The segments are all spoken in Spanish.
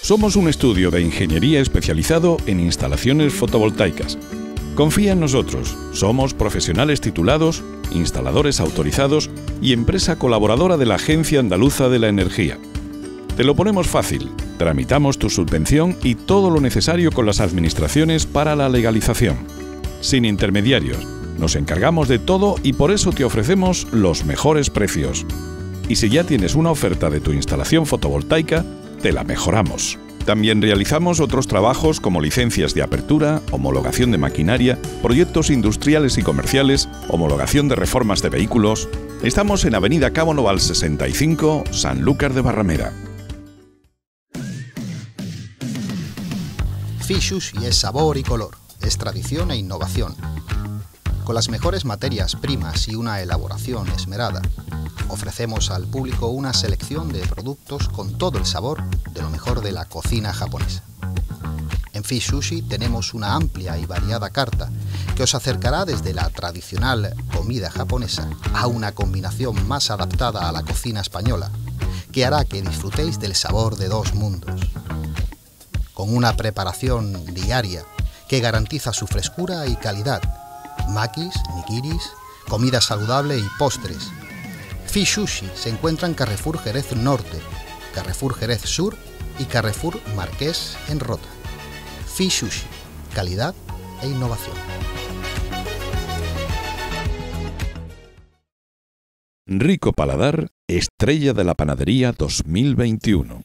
Somos un estudio de ingeniería especializado en instalaciones fotovoltaicas. Confía en nosotros. Somos profesionales titulados, instaladores autorizados y empresa colaboradora de la Agencia Andaluza de la Energía. Te lo ponemos fácil. Tramitamos tu subvención y todo lo necesario con las administraciones para la legalización. Sin intermediarios. Nos encargamos de todo y por eso te ofrecemos los mejores precios. Y si ya tienes una oferta de tu instalación fotovoltaica, te la mejoramos. También realizamos otros trabajos como licencias de apertura, homologación de maquinaria, proyectos industriales y comerciales, homologación de reformas de vehículos. Estamos en Avenida Cabo Noval 65, Sanlúcar de Barrameda. Fish Sushi es sabor y color, es tradición e innovación. Con las mejores materias primas y una elaboración esmerada, ofrecemos al público una selección de productos con todo el sabor de lo mejor de la cocina japonesa. En Fish Sushi tenemos una amplia y variada carta que os acercará desde la tradicional comida japonesa a una combinación más adaptada a la cocina española, que hará que disfrutéis del sabor de dos mundos. Con una preparación diaria que garantiza su frescura y calidad, makis, nigiris, comida saludable y postres. Fish Sushi se encuentra en Carrefour Jerez Norte, Carrefour Jerez Sur y Carrefour Marqués en Rota. Fish Sushi, calidad e innovación. Rico Paladar, estrella de la panadería 2021.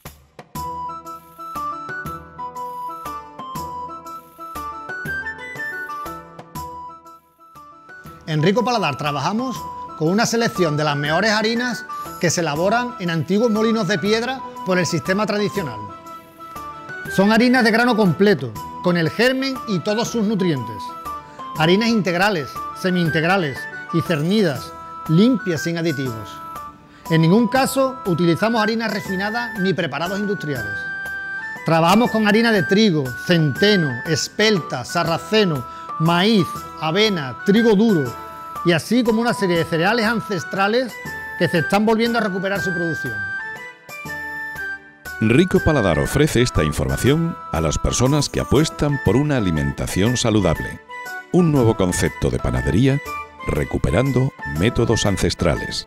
En Rico Paladar trabajamos con una selección de las mejores harinas que se elaboran en antiguos molinos de piedra por el sistema tradicional. Son harinas de grano completo, con el germen y todos sus nutrientes. Harinas integrales, semi-integrales y cernidas, limpias sin aditivos. En ningún caso utilizamos harinas refinadas ni preparados industriales. Trabajamos con harina de trigo, centeno, espelta, sarraceno, maíz, avena, trigo duro y así como una serie de cereales ancestrales que se están volviendo a recuperar su producción. Rico Paladar ofrece esta información a las personas que apuestan por una alimentación saludable. Un nuevo concepto de panadería recuperando métodos ancestrales.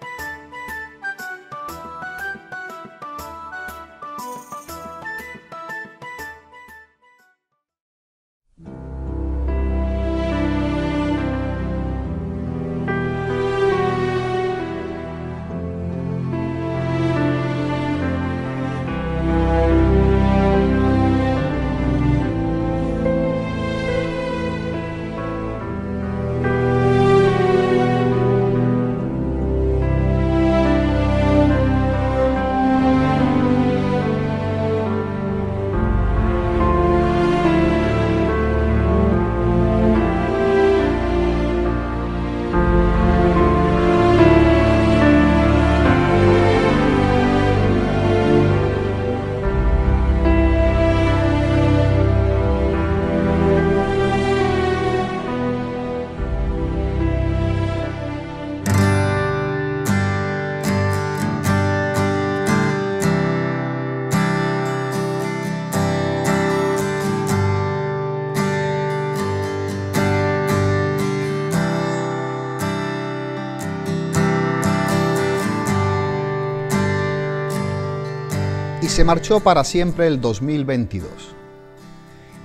Y se marchó para siempre el 2022.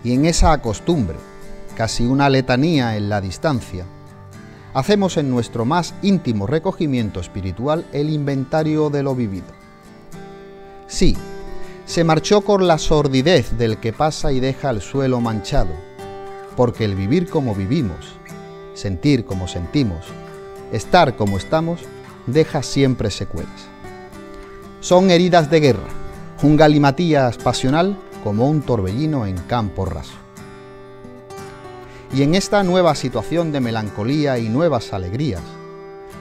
Y en esa costumbre, casi una letanía en la distancia, hacemos en nuestro más íntimo recogimiento espiritual el inventario de lo vivido. Sí, se marchó con la sordidez del que pasa y deja el suelo manchado, porque el vivir como vivimos, sentir como sentimos, estar como estamos, deja siempre secuelas. Son heridas de guerra, un galimatías pasional como un torbellino en campo raso. Y en esta nueva situación de melancolía y nuevas alegrías,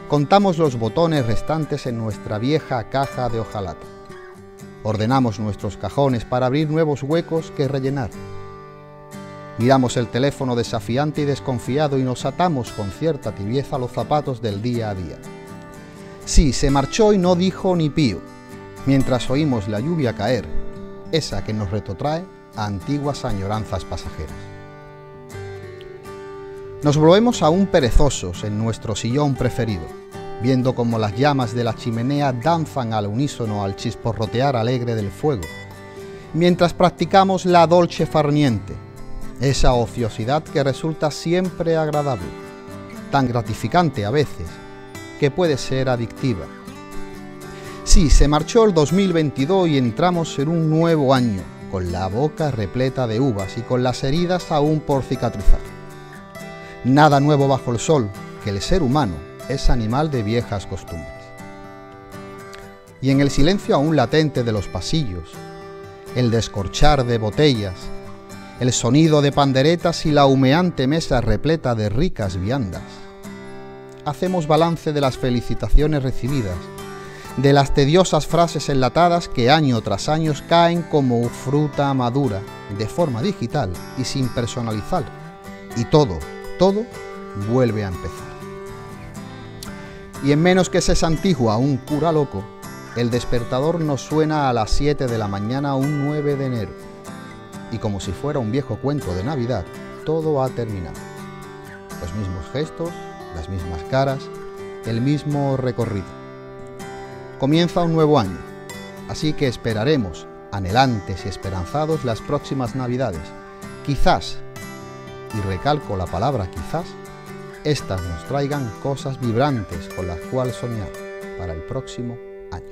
contamos los botones restantes en nuestra vieja caja de hojalata. Ordenamos nuestros cajones para abrir nuevos huecos que rellenar. Miramos el teléfono desafiante y desconfiado y nos atamos con cierta tibieza los zapatos del día a día. Sí, se marchó y no dijo ni pío, mientras oímos la lluvia caer esa que nos retrotrae a antiguas añoranzas pasajeras. Nos volvemos aún perezosos en nuestro sillón preferido, viendo cómo las llamas de la chimenea danzan al unísono al chisporrotear alegre del fuego, mientras practicamos la dolce far niente, esa ociosidad que resulta siempre agradable, tan gratificante a veces, que puede ser adictiva. Sí, se marchó el 2022 y entramos en un nuevo año, con la boca repleta de uvas y con las heridas aún por cicatrizar. Nada nuevo bajo el sol, que el ser humano es animal de viejas costumbres. Y en el silencio aún latente de los pasillos, el descorchar de botellas, el sonido de panderetas y la humeante mesa repleta de ricas viandas, hacemos balance de las felicitaciones recibidas, de las tediosas frases enlatadas que año tras año caen como fruta madura, de forma digital y sin personalizar, y todo vuelve a empezar. Y en menos que se santigua un cura loco, el despertador nos suena a las 7 de la mañana un 9 de enero, y como si fuera un viejo cuento de Navidad, todo ha terminado. Los mismos gestos, las mismas caras, el mismo recorrido. Comienza un nuevo año, así que esperaremos, anhelantes y esperanzados, las próximas Navidades. Quizás, y recalco la palabra quizás, estas nos traigan cosas vibrantes con las cuales soñar para el próximo año.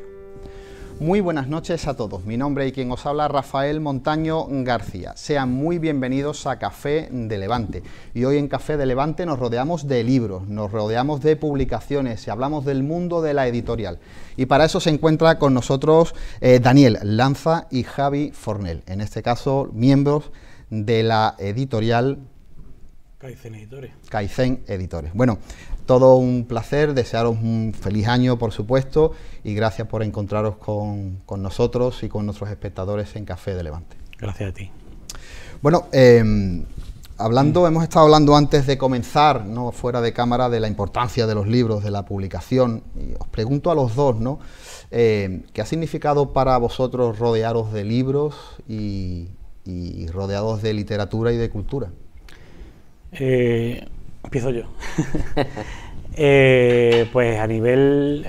Muy buenas noches a todos, mi nombre y quien os habla Rafael Montaño García. Sean muy bienvenidos a Café de Levante. Y hoy en Café de Levante nos rodeamos de libros, nos rodeamos de publicaciones y hablamos del mundo de la editorial. Y para eso se encuentra con nosotros Daniel Lanza y Javi Fornell, en este caso miembros de la editorial Kaizen Editores. Bueno, todo un placer, desearos un feliz año, por supuesto, y gracias por encontraros con nosotros y con nuestros espectadores en Café de Levante. Gracias a ti. Bueno, hemos estado hablando antes de comenzar, ¿no?, fuera de cámara, de la importancia de los libros, de la publicación, y os pregunto a los dos, ¿no?, ¿qué ha significado para vosotros rodearos de libros y rodeados de literatura y de cultura? Empiezo yo. Pues a nivel,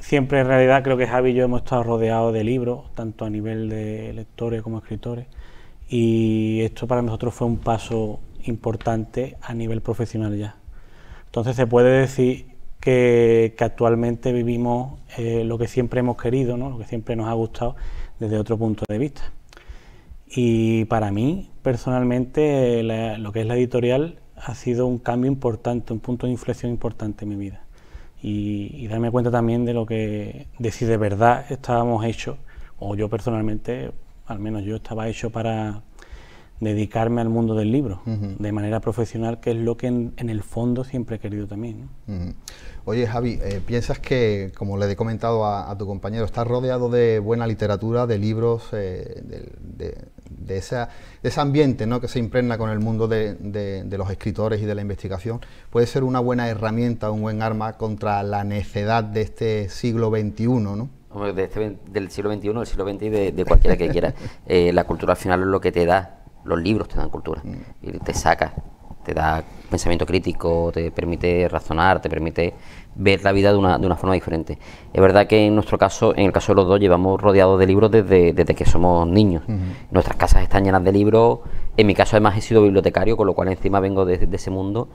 siempre en realidad creo que Javi y yo hemos estado rodeados de libros, tanto a nivel de lectores como escritores, y esto para nosotros fue un paso importante a nivel profesional ya. Entonces se puede decir que actualmente vivimos lo que siempre hemos querido, ¿no?, lo que siempre nos ha gustado desde otro punto de vista. Y para mí, personalmente, lo que es la editorial ha sido un cambio importante, un punto de inflexión importante en mi vida. Y darme cuenta también de si de verdad estábamos hechos, o yo personalmente, al menos yo estaba hecho para dedicarme al mundo del libro, de manera profesional, que es lo que en el fondo siempre he querido también, ¿no? Oye, Javi, ¿piensas que, como le he comentado a tu compañero, estás rodeado de buena literatura, de libros, de ese ambiente, ¿no?, que se impregna con el mundo de los escritores y de la investigación? ¿Puede ser una buena herramienta, un buen arma contra la necedad de este siglo XXI, ¿no? Hombre, del siglo XXI, del siglo XX y de cualquiera que quiera. La cultura al final es lo que te da. Los libros te dan cultura y te saca, te da pensamiento crítico, te permite razonar, te permite ver la vida de una forma diferente. Es verdad que en nuestro caso, en el caso de los dos, llevamos rodeados de libros desde que somos niños. Nuestras casas están llenas de libros. En mi caso además he sido bibliotecario, con lo cual encima vengo de ese mundo,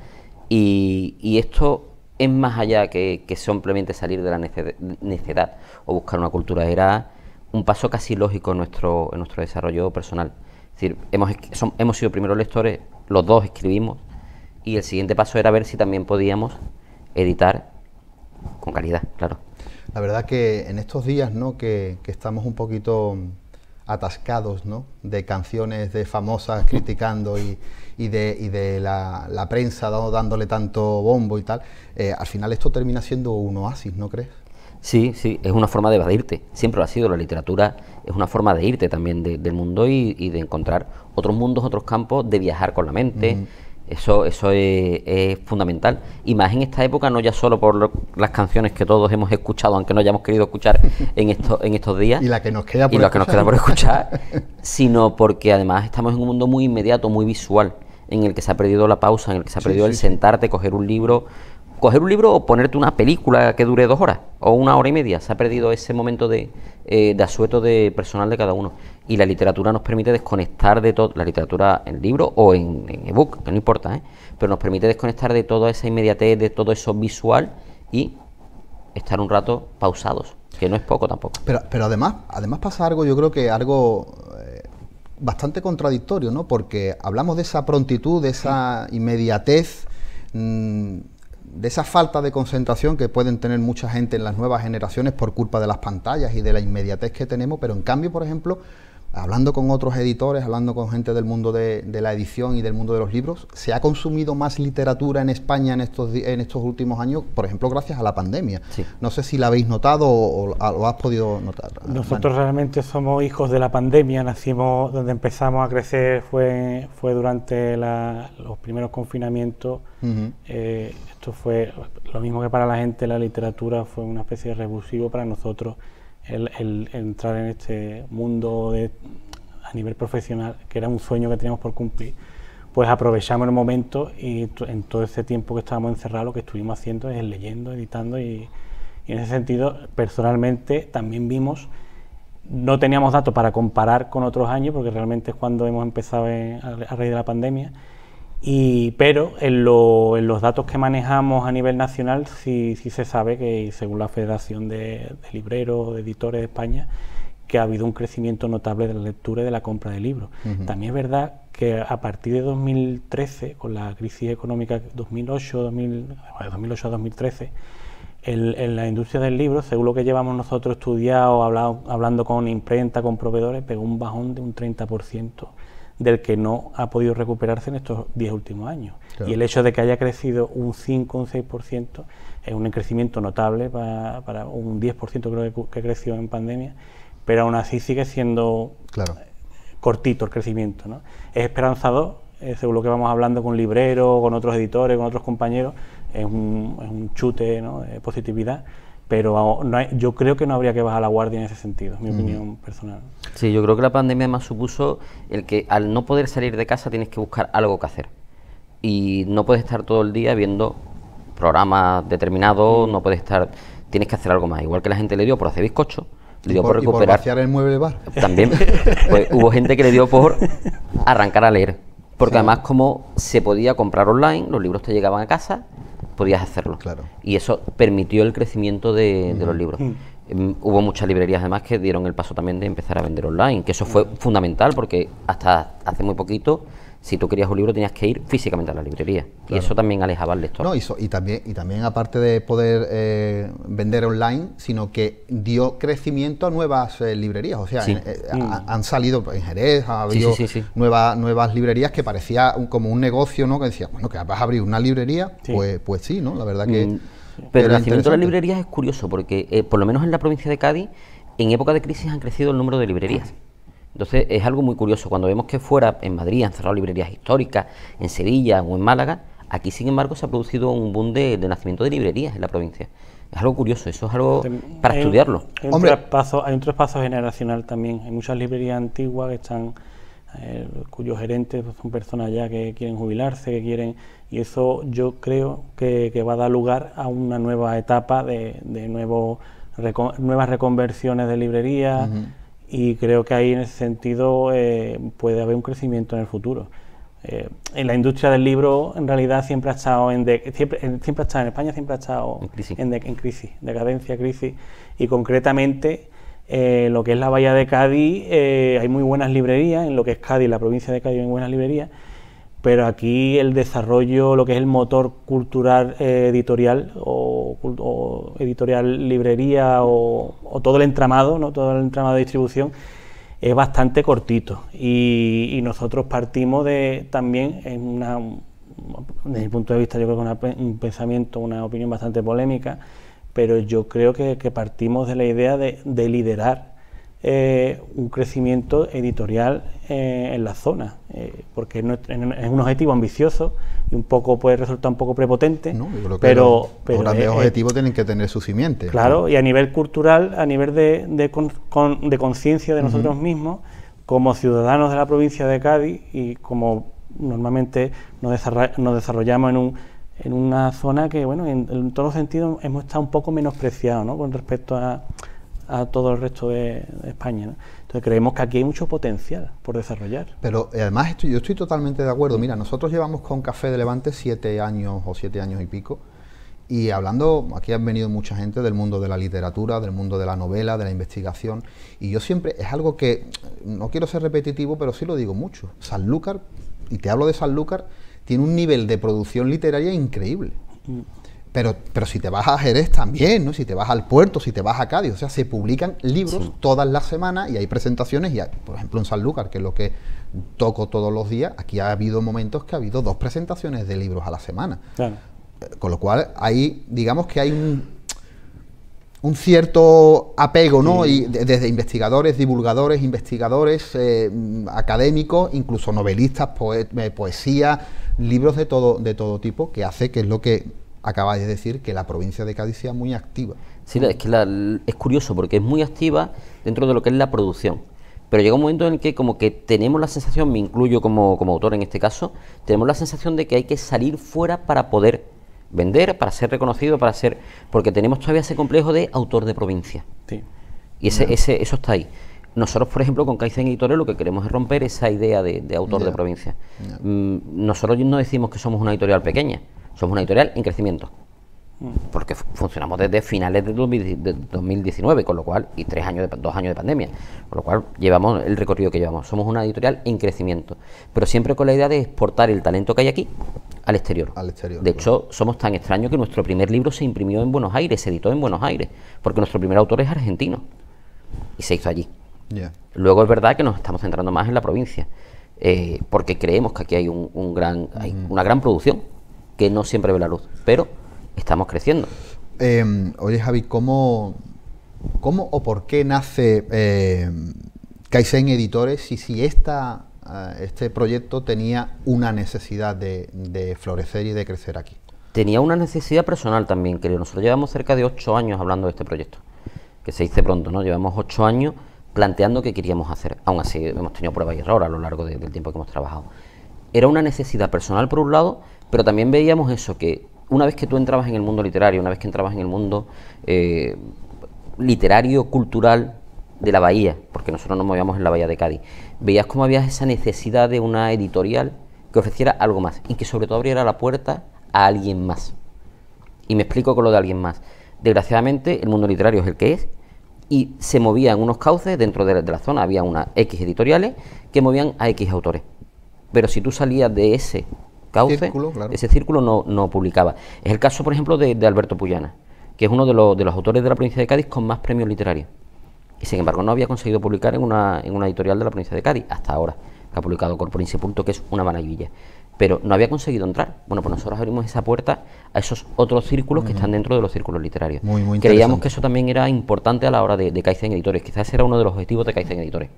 y esto es más allá que simplemente salir de la necedad o buscar una cultura. Era un paso casi lógico en nuestro desarrollo personal. Es decir, hemos sido primeros lectores, los dos escribimos, y el siguiente paso era ver si también podíamos editar con calidad, claro. La verdad que en estos días, ¿no?, que estamos un poquito atascados, ¿no?, de canciones de famosas criticando y de la prensa dándole tanto bombo y tal, al final esto termina siendo un oasis, ¿no crees? Sí, es una forma de evadirte, siempre lo ha sido. La literatura es una forma de irte también del mundo y de encontrar otros mundos, otros campos, de viajar con la mente, Eso es fundamental. Y más en esta época, no ya solo por las canciones que todos hemos escuchado, aunque no hayamos querido escuchar en estos días. Y la que nos queda por escuchar, sino porque además estamos en un mundo muy inmediato, muy visual, en el que se ha perdido la pausa, en el que se ha perdido el sentarte, coger un libro o ponerte una película que dure 2 horas o 1 hora y media. Se ha perdido ese momento de asueto personal de cada uno. Y la literatura nos permite desconectar de todo, la literatura en libro o en ebook, que no importa, pero nos permite desconectar de toda esa inmediatez, de todo eso visual y estar un rato pausados, que no es poco tampoco. Pero además pasa algo, yo creo que algo bastante contradictorio, ¿no? Porque hablamos de esa prontitud, de esa inmediatez, de esa falta de concentración que pueden tener mucha gente en las nuevas generaciones por culpa de las pantallas y de la inmediatez que tenemos, pero en cambio, por ejemplo, hablando con otros editores, hablando con gente del mundo de la edición y del mundo de los libros, se ha consumido más literatura en España en estos últimos años, por ejemplo, gracias a la pandemia. Sí. No sé si la habéis notado o lo has podido notar. Nosotros realmente somos hijos de la pandemia, nacimos, donde empezamos a crecer fue durante los primeros confinamientos. Esto fue lo mismo que para la gente, la literatura fue una especie de revulsivo para nosotros. El entrar en este mundo a nivel profesional, que era un sueño que teníamos por cumplir, pues aprovechamos el momento y en todo ese tiempo que estábamos encerrados lo que estuvimos haciendo es leyendo, editando y en ese sentido personalmente también vimos, no teníamos datos para comparar con otros años porque realmente es cuando hemos empezado a raíz de la pandemia, pero en los datos que manejamos a nivel nacional sí se sabe que, según la Federación de Libreros, de Editores de España, que ha habido un crecimiento notable de la lectura y de la compra de libros. También es verdad que a partir de 2013, con la crisis económica 2008 a 2013, en la industria del libro, según lo que llevamos nosotros estudiado, hablando con imprenta, con proveedores, pegó un bajón de un 30%. Del que no ha podido recuperarse en estos 10 últimos años. Claro. Y el hecho de que haya crecido un 5, un 6% es un crecimiento notable para un 10% creo que creció en pandemia, pero aún así sigue siendo cortito el crecimiento, ¿no? Es esperanzador, según lo que vamos hablando con libreros, con otros editores, con otros compañeros, es un chute, ¿no?, de positividad. Pero yo creo que no habría que bajar la guardia en ese sentido, es mi opinión personal. Sí, yo creo que la pandemia además supuso el que al no poder salir de casa tienes que buscar algo que hacer. Y no puedes estar todo el día viendo programas determinados, no puedes estar, tienes que hacer algo más. Igual que la gente le dio por hacer bizcocho, le dio por recuperar. ¿Y por vaciar el mueble bar? También, pues hubo gente que le dio por arrancar a leer. Porque además como se podía comprar online, los libros te llegaban a casa, podías hacerlo. Claro. Y eso permitió el crecimiento de los libros. Hubo muchas librerías además que dieron el paso también de empezar a vender online, que eso fue fundamental porque hasta hace muy poquito, si tú querías un libro tenías que ir físicamente a la librería. Claro. Y eso también alejaba al lector. No, y también aparte de poder vender online, sino que dio crecimiento a nuevas librerías. O sea, han salido en Jerez, ha habido nuevas librerías que parecía como un negocio, ¿no? Que decía, bueno, que vas a abrir una librería, pues sí, ¿no? La verdad que... Pero el nacimiento de las librerías es curioso porque, por lo menos en la provincia de Cádiz, en época de crisis han crecido el número de librerías. Entonces es algo muy curioso, cuando vemos que fuera, en Madrid, han cerrado librerías históricas, en Sevilla o en Málaga, aquí sin embargo se ha producido un boom de nacimiento de librerías en la provincia. Es algo curioso, eso es algo para estudiarlo. Hay un traspaso generacional también, hay muchas librerías antiguas que están, cuyos gerentes son personas ya que quieren jubilarse, que quieren, y eso yo creo que va a dar lugar a una nueva etapa de nuevas reconversiones de librerías. Y creo que ahí en ese sentido puede haber un crecimiento en el futuro. En la industria del libro en realidad siempre ha estado en España siempre ha estado en crisis, decadencia, crisis, y concretamente lo que es la Bahía de Cádiz hay muy buenas librerías, en lo que es Cádiz, la provincia de Cádiz hay muy buenas librerías, pero aquí el desarrollo, lo que es el motor cultural editorial o editorial librería o todo el entramado, ¿no?, todo el entramado de distribución es bastante cortito y nosotros partimos también desde mi punto de vista, yo creo que un pensamiento, una opinión bastante polémica, pero yo creo que partimos de la idea de liderar un crecimiento editorial en la zona, porque es un objetivo ambicioso y un poco puede resultar un poco prepotente, No, yo creo que pero los grandes objetivos tienen que tener su simiente. Claro, y a nivel cultural, a nivel de conciencia de nosotros mismos, como ciudadanos de la provincia de Cádiz, y como normalmente nos desarrollamos en una zona que, bueno, en todos los sentidos hemos estado un poco menospreciados, ¿no?, con respecto a todo el resto de España, ¿no? Entonces creemos que aquí hay mucho potencial por desarrollar. Pero además yo estoy totalmente de acuerdo. Mira, nosotros llevamos con Café de Levante 7 años o 7 años y pico, y hablando, aquí han venido mucha gente del mundo de la literatura, del mundo de la novela, de la investigación, y yo siempre, es algo que, no quiero ser repetitivo, pero sí lo digo mucho, Sanlúcar, y te hablo de Sanlúcar, tiene un nivel de producción literaria increíble. Pero si te vas a Jerez también, ¿no? Si te vas al Puerto, si te vas a Cádiz, o sea, se publican libros todas las semanas y hay presentaciones, y por ejemplo en Sanlúcar, que es lo que toco todos los días, aquí ha habido momentos que ha habido 2 presentaciones de libros a la semana. Claro. Con lo cual, ahí, digamos que hay un cierto apego, ¿no? Y desde investigadores, divulgadores, investigadores, académicos, incluso novelistas, poesía, libros de todo tipo, que hace, que es lo que acabáis de decir, que la provincia de Cádiz sea muy activa. Sí, es que es curioso porque es muy activa dentro de lo que es la producción, pero llega un momento en el que como que tenemos la sensación, me incluyo como autor en este caso, tenemos la sensación de que hay que salir fuera para poder vender, para ser reconocido, porque tenemos todavía ese complejo de autor de provincia. Sí. Y eso está ahí. Nosotros, por ejemplo, con Kaizen Editores lo que queremos es romper esa idea de autor de provincia. Nosotros no decimos que somos una editorial pequeña, somos una editorial en crecimiento, porque funcionamos desde finales de 2019, con lo cual, y 2 años de pandemia, con lo cual llevamos el recorrido que llevamos. Somos una editorial en crecimiento, pero siempre con la idea de exportar el talento que hay aquí al exterior. De hecho, somos tan extraños que nuestro primer libro se imprimió en Buenos Aires, se editó en Buenos Aires, porque nuestro primer autor es argentino y se hizo allí. Luego es verdad que nos estamos centrando más en la provincia, porque creemos que aquí hay una gran producción que no siempre ve la luz, pero estamos creciendo. Oye, Javi, ¿cómo o por qué nace Kaizen Editores, y si este proyecto tenía una necesidad de florecer y de crecer aquí? Tenía una necesidad personal también, creo. Nosotros llevamos cerca de 8 años hablando de este proyecto, que se dice pronto, ¿no? Llevamos 8 años planteando qué queríamos hacer. Aún así hemos tenido pruebas y errores a lo largo del tiempo que hemos trabajado. Era una necesidad personal por un lado, pero también veíamos eso, que una vez que tú entrabas en el mundo literario, una vez que entrabas en el mundo literario, cultural de la bahía, porque nosotros nos movíamos en la bahía de Cádiz, veías cómo había esa necesidad de una editorial que ofreciera algo más y que sobre todo abriera la puerta a alguien más. Y me explico con lo de alguien más. Desgraciadamente el mundo literario es el que es, y se movían unos cauces dentro de la zona, había unas X editoriales que movían a X autores. Pero si tú salías de ese cauce, ese círculo no publicaba. Es el caso, por ejemplo, de Alberto Puyana, que es uno de los autores de la provincia de Cádiz con más premios literarios. Y sin embargo no había conseguido publicar en una editorial de la provincia de Cádiz hasta ahora, que ha publicado Corporinse Punto, que es una maravilla. Pero no había conseguido entrar. Bueno, pues nosotros abrimos esa puerta a esos otros círculos que están dentro de los círculos literarios. Muy Creíamos que eso también era importante a la hora de Kaizen Editores. Quizás era uno de los objetivos de Kaizen Editores.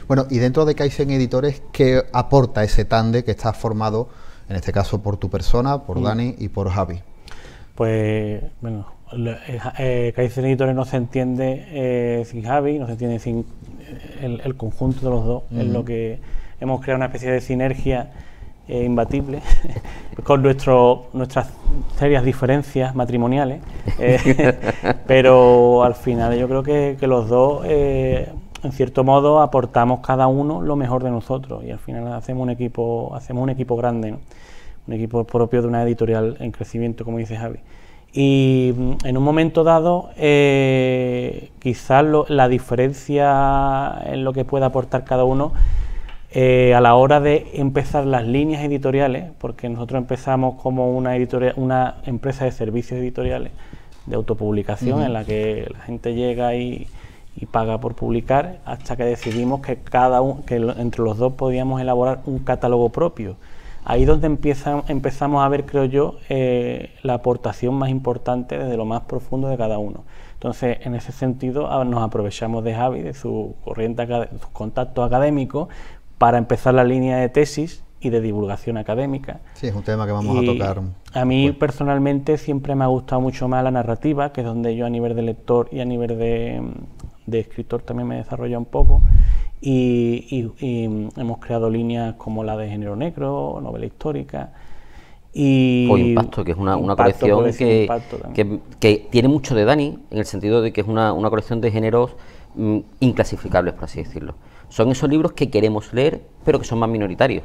Bueno, y dentro de Kaizen Editores, ¿qué aporta ese tándem que está formado, en este caso por tu persona, por Dani y por Javi? Pues, bueno, Kaizen Editores no se entiende sin Javi, no se entiende sin el conjunto de los dos. Es lo que hemos creado, una especie de sinergia imbatible con nuestras serias diferencias matrimoniales, pero al final yo creo que los dos en cierto modo aportamos cada uno lo mejor de nosotros, y al final hacemos un equipo grande, ¿no? Un equipo propio de una editorial en crecimiento, como dice Javi. Y en un momento dado quizás la diferencia en lo que pueda aportar cada uno a la hora de empezar las líneas editoriales, porque nosotros empezamos como una empresa de servicios editoriales de autopublicación, en la que la gente llega y paga por publicar, hasta que decidimos que entre los dos podíamos elaborar un catálogo propio. Ahí es donde empezamos a ver, creo yo, la aportación más importante desde lo más profundo de cada uno. Entonces, en ese sentido, nos aprovechamos de Javi, de su corriente, de sus contactos académicos, para empezar la línea de tesis y de divulgación académica. Sí, es un tema que vamos a tocar. A mí personalmente siempre me ha gustado mucho más la narrativa, que es donde yo a nivel de lector y a nivel de escritor también me desarrollo un poco, y hemos creado líneas como la de género negro, novela histórica, y Impacto, que es una colección que tiene mucho de Dani, en el sentido de que es una colección de géneros inclasificables, por así decirlo. Son esos libros que queremos leer, pero que son más minoritarios,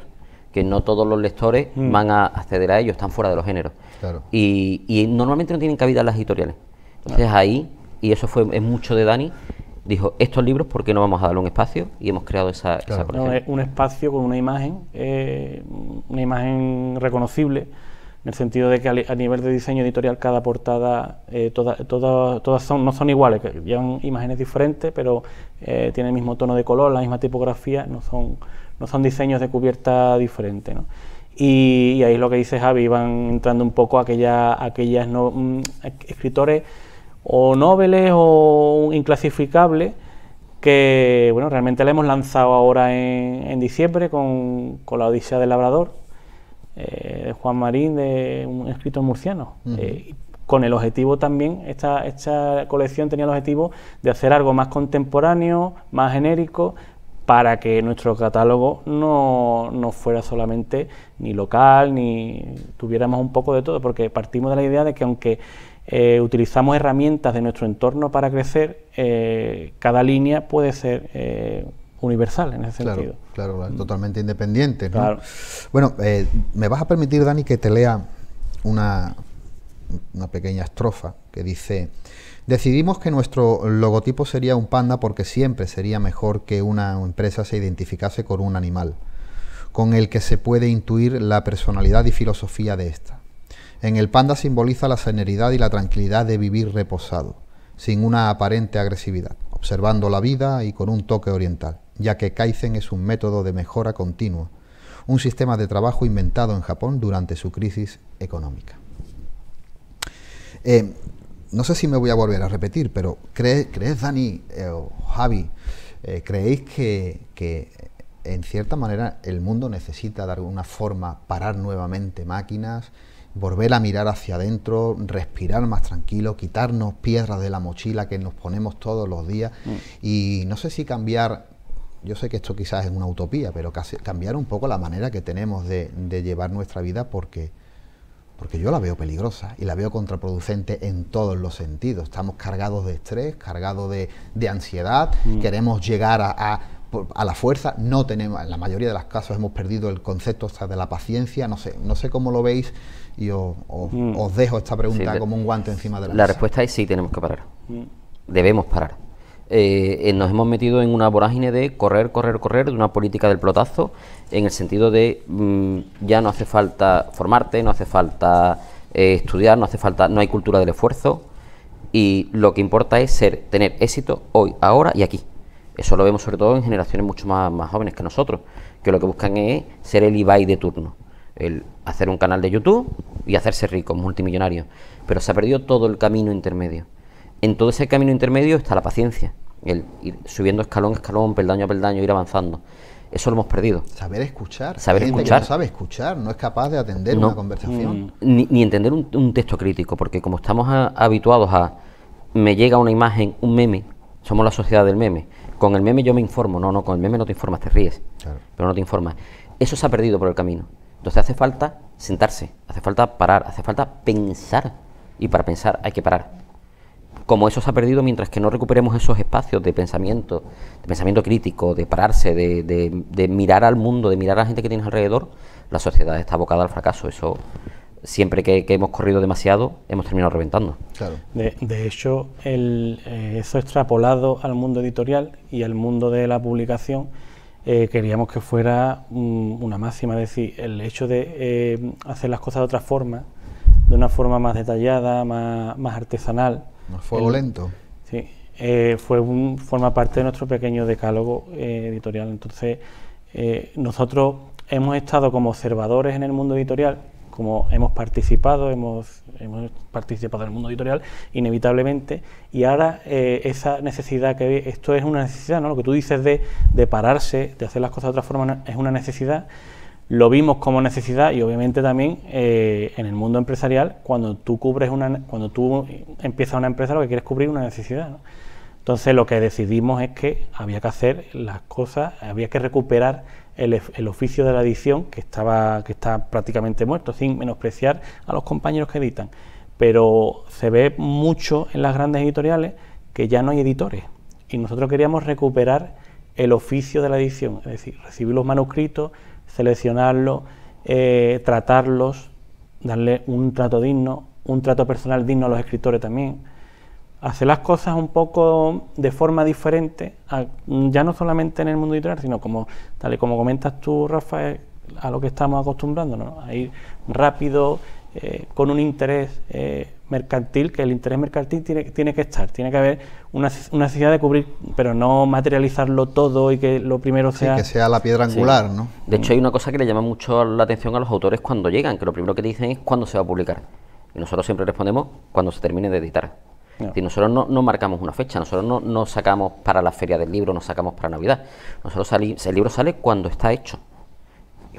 que no todos los lectores van a acceder a ellos, están fuera de los géneros. Claro. Y normalmente no tienen cabida en las editoriales. Entonces ahí, y eso es mucho de Dani, dijo, estos libros, ¿por qué no vamos a darle un espacio? Y hemos creado esa colección. No, es un espacio con una imagen reconocible, en el sentido de que a nivel de diseño editorial cada portada, todas no son iguales, que llevan imágenes diferentes, pero tienen el mismo tono de color, la misma tipografía, no son diseños de cubierta diferentes, ¿no? Y ahí lo que dice Javi, van entrando un poco aquellas escritores o noveles o inclasificables que, bueno, realmente le hemos lanzado ahora en diciembre con la Odisea del Labrador, de Juan Marín, de un escritor murciano. Con el objetivo también, esta colección tenía el objetivo de hacer algo más contemporáneo, más genérico, para que nuestro catálogo no fuera solamente ni local, ni tuviéramos un poco de todo, porque partimos de la idea de que aunque utilizamos herramientas de nuestro entorno para crecer, cada línea puede ser universal en ese sentido. Claro, totalmente independiente, ¿no? Claro. Bueno, me vas a permitir, Dani, que te lea una pequeña estrofa que dice: decidimos que nuestro logotipo sería un panda porque siempre sería mejor que una empresa se identificase con un animal, con el que se puede intuir la personalidad y filosofía de esta. En el panda simboliza la serenidad y la tranquilidad de vivir reposado, sin una aparente agresividad, observando la vida y con un toque oriental, ya que Kaizen es un método de mejora continua, un sistema de trabajo inventado en Japón durante su crisis económica. No sé si me voy a volver a repetir, pero ¿crees, Dani o Javi, creéis que en cierta manera el mundo necesita de alguna forma parar nuevamente máquinas, volver a mirar hacia adentro, respirar más tranquilo, quitarnos piedras de la mochila que nos ponemos todos los días y no sé si cambiar, yo sé que esto quizás es una utopía, pero cambiar un poco la manera que tenemos de llevar nuestra vida porque yo la veo peligrosa y la veo contraproducente en todos los sentidos. Estamos cargados de estrés, cargados de ansiedad, queremos llegar a la fuerza, no tenemos, en la mayoría de los casos hemos perdido el concepto de la paciencia, no sé cómo lo veis y os dejo esta pregunta como un guante encima de la mesa. La respuesta es sí, tenemos que parar, debemos parar. Nos hemos metido en una vorágine de correr, de una política del pelotazo, en el sentido de ya no hace falta formarte, no hace falta estudiar, no hay cultura del esfuerzo, y lo que importa es tener éxito hoy, ahora y aquí. Eso lo vemos sobre todo en generaciones mucho más jóvenes que nosotros, que lo que buscan es ser el Ibai de turno, el hacer un canal de YouTube y hacerse rico, multimillonario, pero se ha perdido todo el camino intermedio. En todo ese camino intermedio está la paciencia, el ir subiendo escalón a escalón, peldaño a peldaño, ir avanzando. Eso lo hemos perdido. Saber escuchar. Saber Gente escuchar. que no sabe escuchar, no es capaz de atender una conversación. Ni entender un texto crítico, porque como estamos habituados a me llega una imagen, un meme, somos la sociedad del meme. Con el meme yo me informo, no, con el meme no te informas, te ríes, claro, pero no te informas. Eso se ha perdido por el camino. Entonces hace falta sentarse, hace falta parar, hace falta pensar. Y para pensar hay que parar. Como eso se ha perdido, mientras que no recuperemos esos espacios de pensamiento crítico, de pararse, de mirar al mundo, de mirar a la gente que tienes alrededor, la sociedad está abocada al fracaso. Eso, siempre que hemos corrido demasiado, hemos terminado reventando. Claro. De hecho, eso extrapolado al mundo editorial y al mundo de la publicación, queríamos que fuera una máxima, es decir, el hecho de hacer las cosas de otra forma, de una forma más detallada, más artesanal. Más fuego lento. Sí, forma parte de nuestro pequeño decálogo editorial. Entonces, nosotros hemos estado como observadores en el mundo editorial, como hemos participado en el mundo editorial inevitablemente, y ahora esa necesidad esto es una necesidad, ¿no? Lo que tú dices de pararse, de hacer las cosas de otra forma, es una necesidad. Lo vimos como necesidad y obviamente también en el mundo empresarial, cuando tú empiezas una empresa, lo que quieres cubrir una necesidad, ¿no? Entonces lo que decidimos es que había que hacer las cosas, había que recuperar el oficio de la edición, que está prácticamente muerto, sin menospreciar a los compañeros que editan. Pero se ve mucho en las grandes editoriales que ya no hay editores, y nosotros queríamos recuperar el oficio de la edición, es decir, recibir los manuscritos, seleccionarlos, tratarlos, darle un trato digno, un trato personal digno a los escritores también, hacer las cosas un poco de forma diferente, ya no solamente en el mundo editorial, sino tal y como comentas tú, Rafa, a lo que estamos acostumbrando, ¿no? A ir rápido, con un interés mercantil, que el interés mercantil tiene que estar, tiene que haber una necesidad de cubrir, pero no materializarlo todo y que lo primero sea... Sí, que sea la piedra angular, ¿no? De hecho, hay una cosa que le llama mucho la atención a los autores cuando llegan, que lo primero que dicen es cuándo se va a publicar. Y nosotros siempre respondemos cuando se termine de editar. No. Es decir, nosotros no marcamos una fecha, nosotros no sacamos para la feria del libro, no sacamos para Navidad. Nosotros el libro sale cuando está hecho.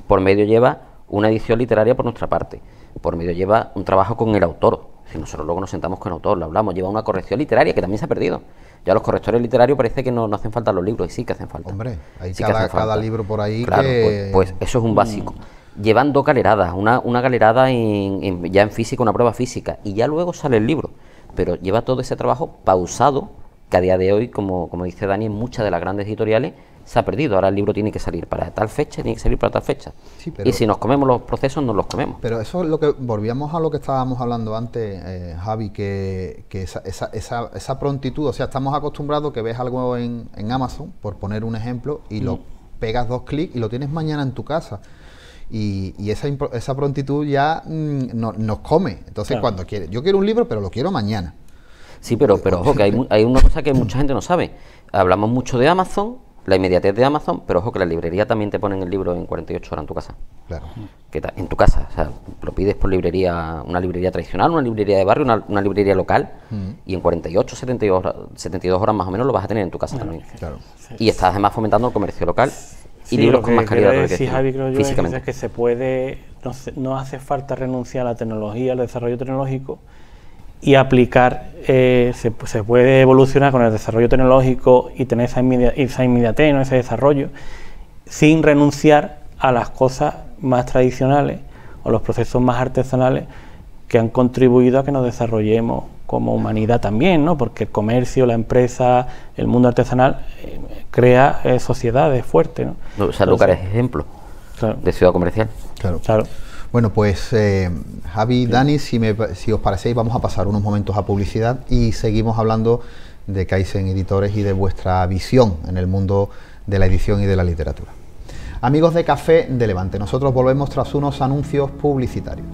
Por medio lleva una edición literaria por nuestra parte, por medio lleva un trabajo con el autor. Es decir, nosotros luego nos sentamos con el autor, lo hablamos, lleva una corrección literaria que también se ha perdido. Ya los correctores literarios parece que no hacen falta los libros, y sí que hacen falta. Hombre, hay sí cada libro por ahí, claro, que... pues eso es un básico. Llevan 2 galeradas, una galerada ya en física, una prueba física, y ya luego sale el libro. Pero lleva todo ese trabajo pausado, que a día de hoy, como dice Dani, en muchas de las grandes editoriales se ha perdido. Ahora el libro tiene que salir para tal fecha, tiene que salir para tal fecha. Sí, pero, y si nos comemos los procesos, nos los comemos. Pero eso es lo que... Volvíamos a lo que estábamos hablando antes, Javi, que esa prontitud, o sea, estamos acostumbrados que ves algo en Amazon, por poner un ejemplo, y lo pegas 2 clics y lo tienes mañana en tu casa. Y esa prontitud ya nos come. Entonces, claro, cuando quieres, yo quiero un libro, pero lo quiero mañana. Sí, pero ojo, que hay una cosa que mucha gente no sabe. Hablamos mucho de Amazon, la inmediatez de Amazon, pero ojo que la librería también te ponen el libro en 48 horas en tu casa. Claro. En tu casa, o sea, lo pides por librería, una librería tradicional, una librería de barrio, una librería local, y en 48, 72 horas más o menos lo vas a tener en tu casa también. Claro. Y estás además fomentando el comercio local. Y sí, libros con más calidad. Sí, Javi, creo yo, físicamente. Es que se puede, no hace falta renunciar a la tecnología, al desarrollo tecnológico, y aplicar, se puede evolucionar con el desarrollo tecnológico y tener esa inmediatez, ¿no? Ese desarrollo, sin renunciar a las cosas más tradicionales o los procesos más artesanales que han contribuido a que nos desarrollemos como humanidad también, ¿no? Porque el comercio, la empresa, el mundo artesanal crea sociedades fuertes, ¿no? O sea, Lucar es ejemplo, claro, de ciudad comercial. Claro. Bueno, pues Javi, Dani, si os parecéis, vamos a pasar unos momentos a publicidad y seguimos hablando de Kaizen Editores y de vuestra visión en el mundo de la edición y de la literatura. Amigos de Café de Levante, nosotros volvemos tras unos anuncios publicitarios.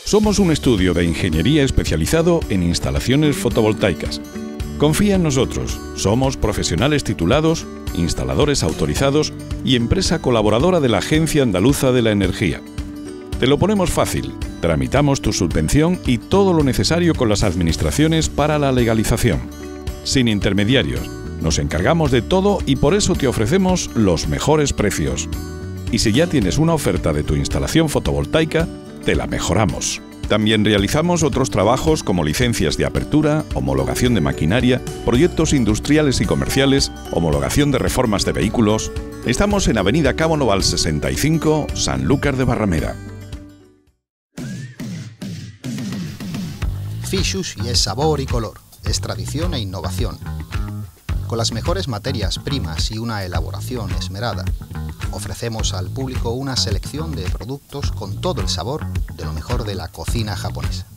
Somos un estudio de ingeniería especializado en instalaciones fotovoltaicas. Confía en nosotros, somos profesionales titulados, instaladores autorizados y empresa colaboradora de la Agencia Andaluza de la Energía. Te lo ponemos fácil, tramitamos tu subvención y todo lo necesario con las administraciones para la legalización. Sin intermediarios, nos encargamos de todo y por eso te ofrecemos los mejores precios. Y si ya tienes una oferta de tu instalación fotovoltaica, te la mejoramos. También realizamos otros trabajos como licencias de apertura, homologación de maquinaria, proyectos industriales y comerciales, homologación de reformas de vehículos, Estamos en Avenida Cabo Noval 65, Sanlúcar de Barrameda. Fi-Sushi es sabor y color, es tradición e innovación. Con las mejores materias primas y una elaboración esmerada, ofrecemos al público una selección de productos con todo el sabor de lo mejor de la cocina japonesa.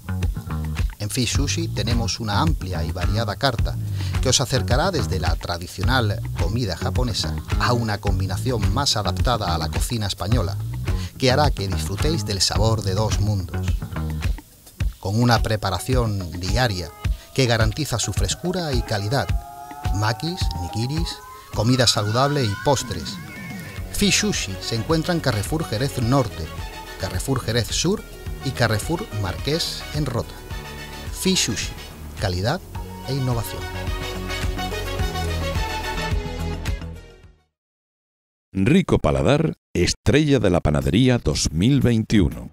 En Fi-Sushi tenemos una amplia y variada carta que os acercará desde la tradicional comida japonesa a una combinación más adaptada a la cocina española, que hará que disfrutéis del sabor de dos mundos. Con una preparación diaria que garantiza su frescura y calidad, makis, nigiris, comida saludable y postres. Fi-Sushi se encuentra en Carrefour Jerez Norte, Carrefour Jerez Sur y Carrefour Marqués en Rota. Fi-Sushi, calidad e innovación. Rico Paladar, estrella de la panadería 2021.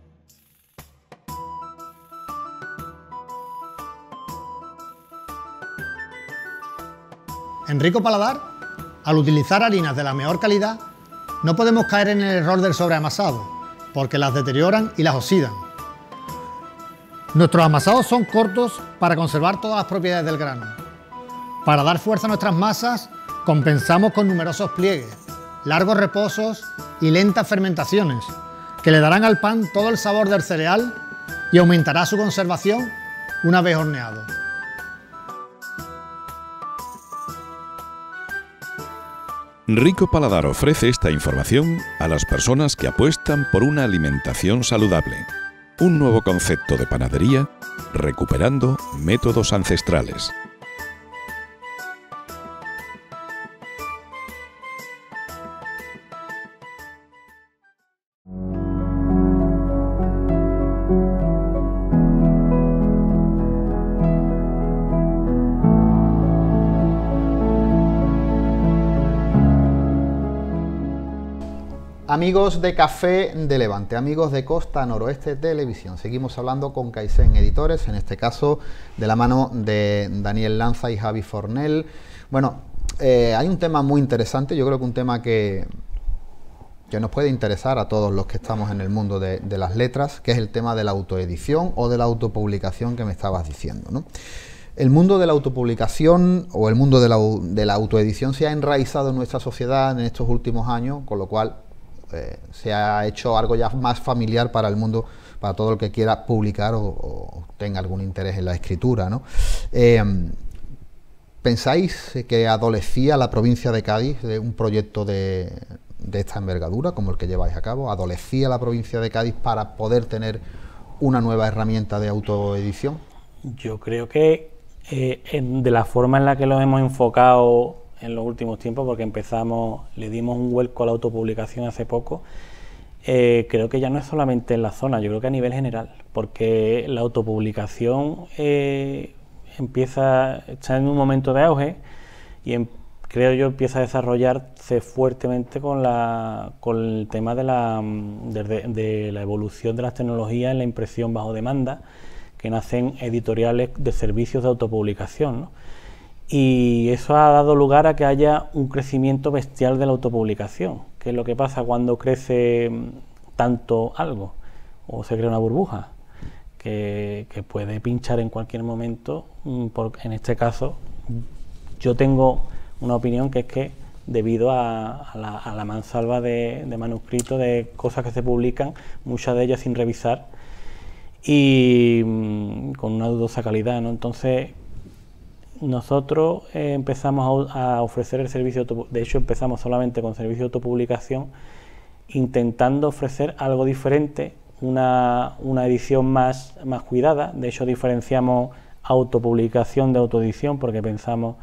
En Rico Paladar, al utilizar harinas de la mejor calidad, no podemos caer en el error del sobreamasado, porque las deterioran y las oxidan. Nuestros amasados son cortos para conservar todas las propiedades del grano. Para dar fuerza a nuestras masas, compensamos con numerosos pliegues, largos reposos y lentas fermentaciones, que le darán al pan todo el sabor del cereal y aumentará su conservación una vez horneado. Rico Paladar ofrece esta información a las personas que apuestan por una alimentación saludable. Un nuevo concepto de panadería, recuperando métodos ancestrales. Amigos de Café de Levante, amigos de Costa Noroeste Televisión, seguimos hablando con Kaizen Editores, en este caso de la mano de Daniel Lanza y Javi Fornell. Bueno, hay un tema muy interesante, yo creo que un tema que nos puede interesar a todos los que estamos en el mundo de las letras, que es el tema de la autoedición o de la autopublicación que me estabas diciendo, ¿no? El mundo de la autopublicación o el mundo de la autoedición se ha enraizado en nuestra sociedad en estos últimos años, con lo cual se ha hecho algo ya más familiar para el mundo, para todo el que quiera publicar o tenga algún interés en la escritura, ¿no? ¿Pensáis que adolecía la provincia de Cádiz de un proyecto de esta envergadura como el que lleváis a cabo? ¿Adolecía la provincia de Cádiz para poder tener una nueva herramienta de autoedición? Yo creo que de la forma en la que lo hemos enfocado en los últimos tiempos, porque le dimos un vuelco a la autopublicación hace poco, creo que ya no es solamente en la zona, yo creo que a nivel general, porque la autopublicación está en un momento de auge y creo yo empieza a desarrollarse fuertemente con el tema de la evolución de las tecnologías en la impresión bajo demanda, que nacen editoriales de servicios de autopublicación, ¿no? Y eso ha dado lugar a que haya un crecimiento bestial de la autopublicación, que es lo que pasa cuando crece tanto algo o se crea una burbuja que puede pinchar en cualquier momento. En este caso yo tengo una opinión, que es que debido a la mansalva de manuscritos, de cosas que se publican, muchas de ellas sin revisar y con una dudosa calidad, ¿no? Entonces nosotros empezamos a ofrecer el servicio, de hecho empezamos solamente con servicio de autopublicación, intentando ofrecer algo diferente, una edición más cuidada. De hecho diferenciamos autopublicación de autoedición, porque pensamos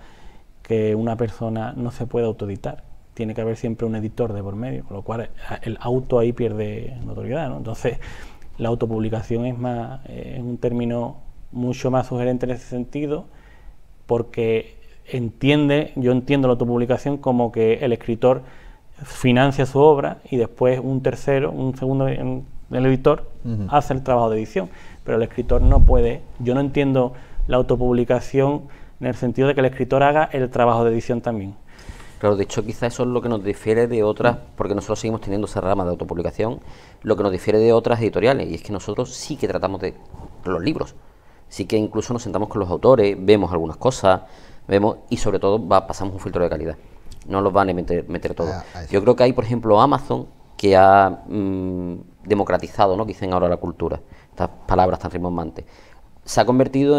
que una persona no se puede autoeditar, tiene que haber siempre un editor de por medio, con lo cual el auto ahí pierde notoriedad, ¿no? Entonces la autopublicación es un término mucho más sugerente en ese sentido, porque yo entiendo la autopublicación como que el escritor financia su obra y después un segundo, el editor hace el trabajo de edición, pero el escritor no puede. Yo no entiendo la autopublicación en el sentido de que el escritor haga el trabajo de edición también. Claro, de hecho quizás eso es lo que nos difiere de otras, porque nosotros seguimos teniendo esa rama de autopublicación, lo que nos difiere de otras editoriales, y es que nosotros sí que tratamos de los libros, sí que incluso nos sentamos con los autores, vemos algunas cosas, y sobre todo pasamos un filtro de calidad, no los van a meter todo. Yo creo que hay, por ejemplo, Amazon, que ha democratizado, ¿no?, que dicen ahora la cultura, estas palabras tan rimbombantes, se ha convertido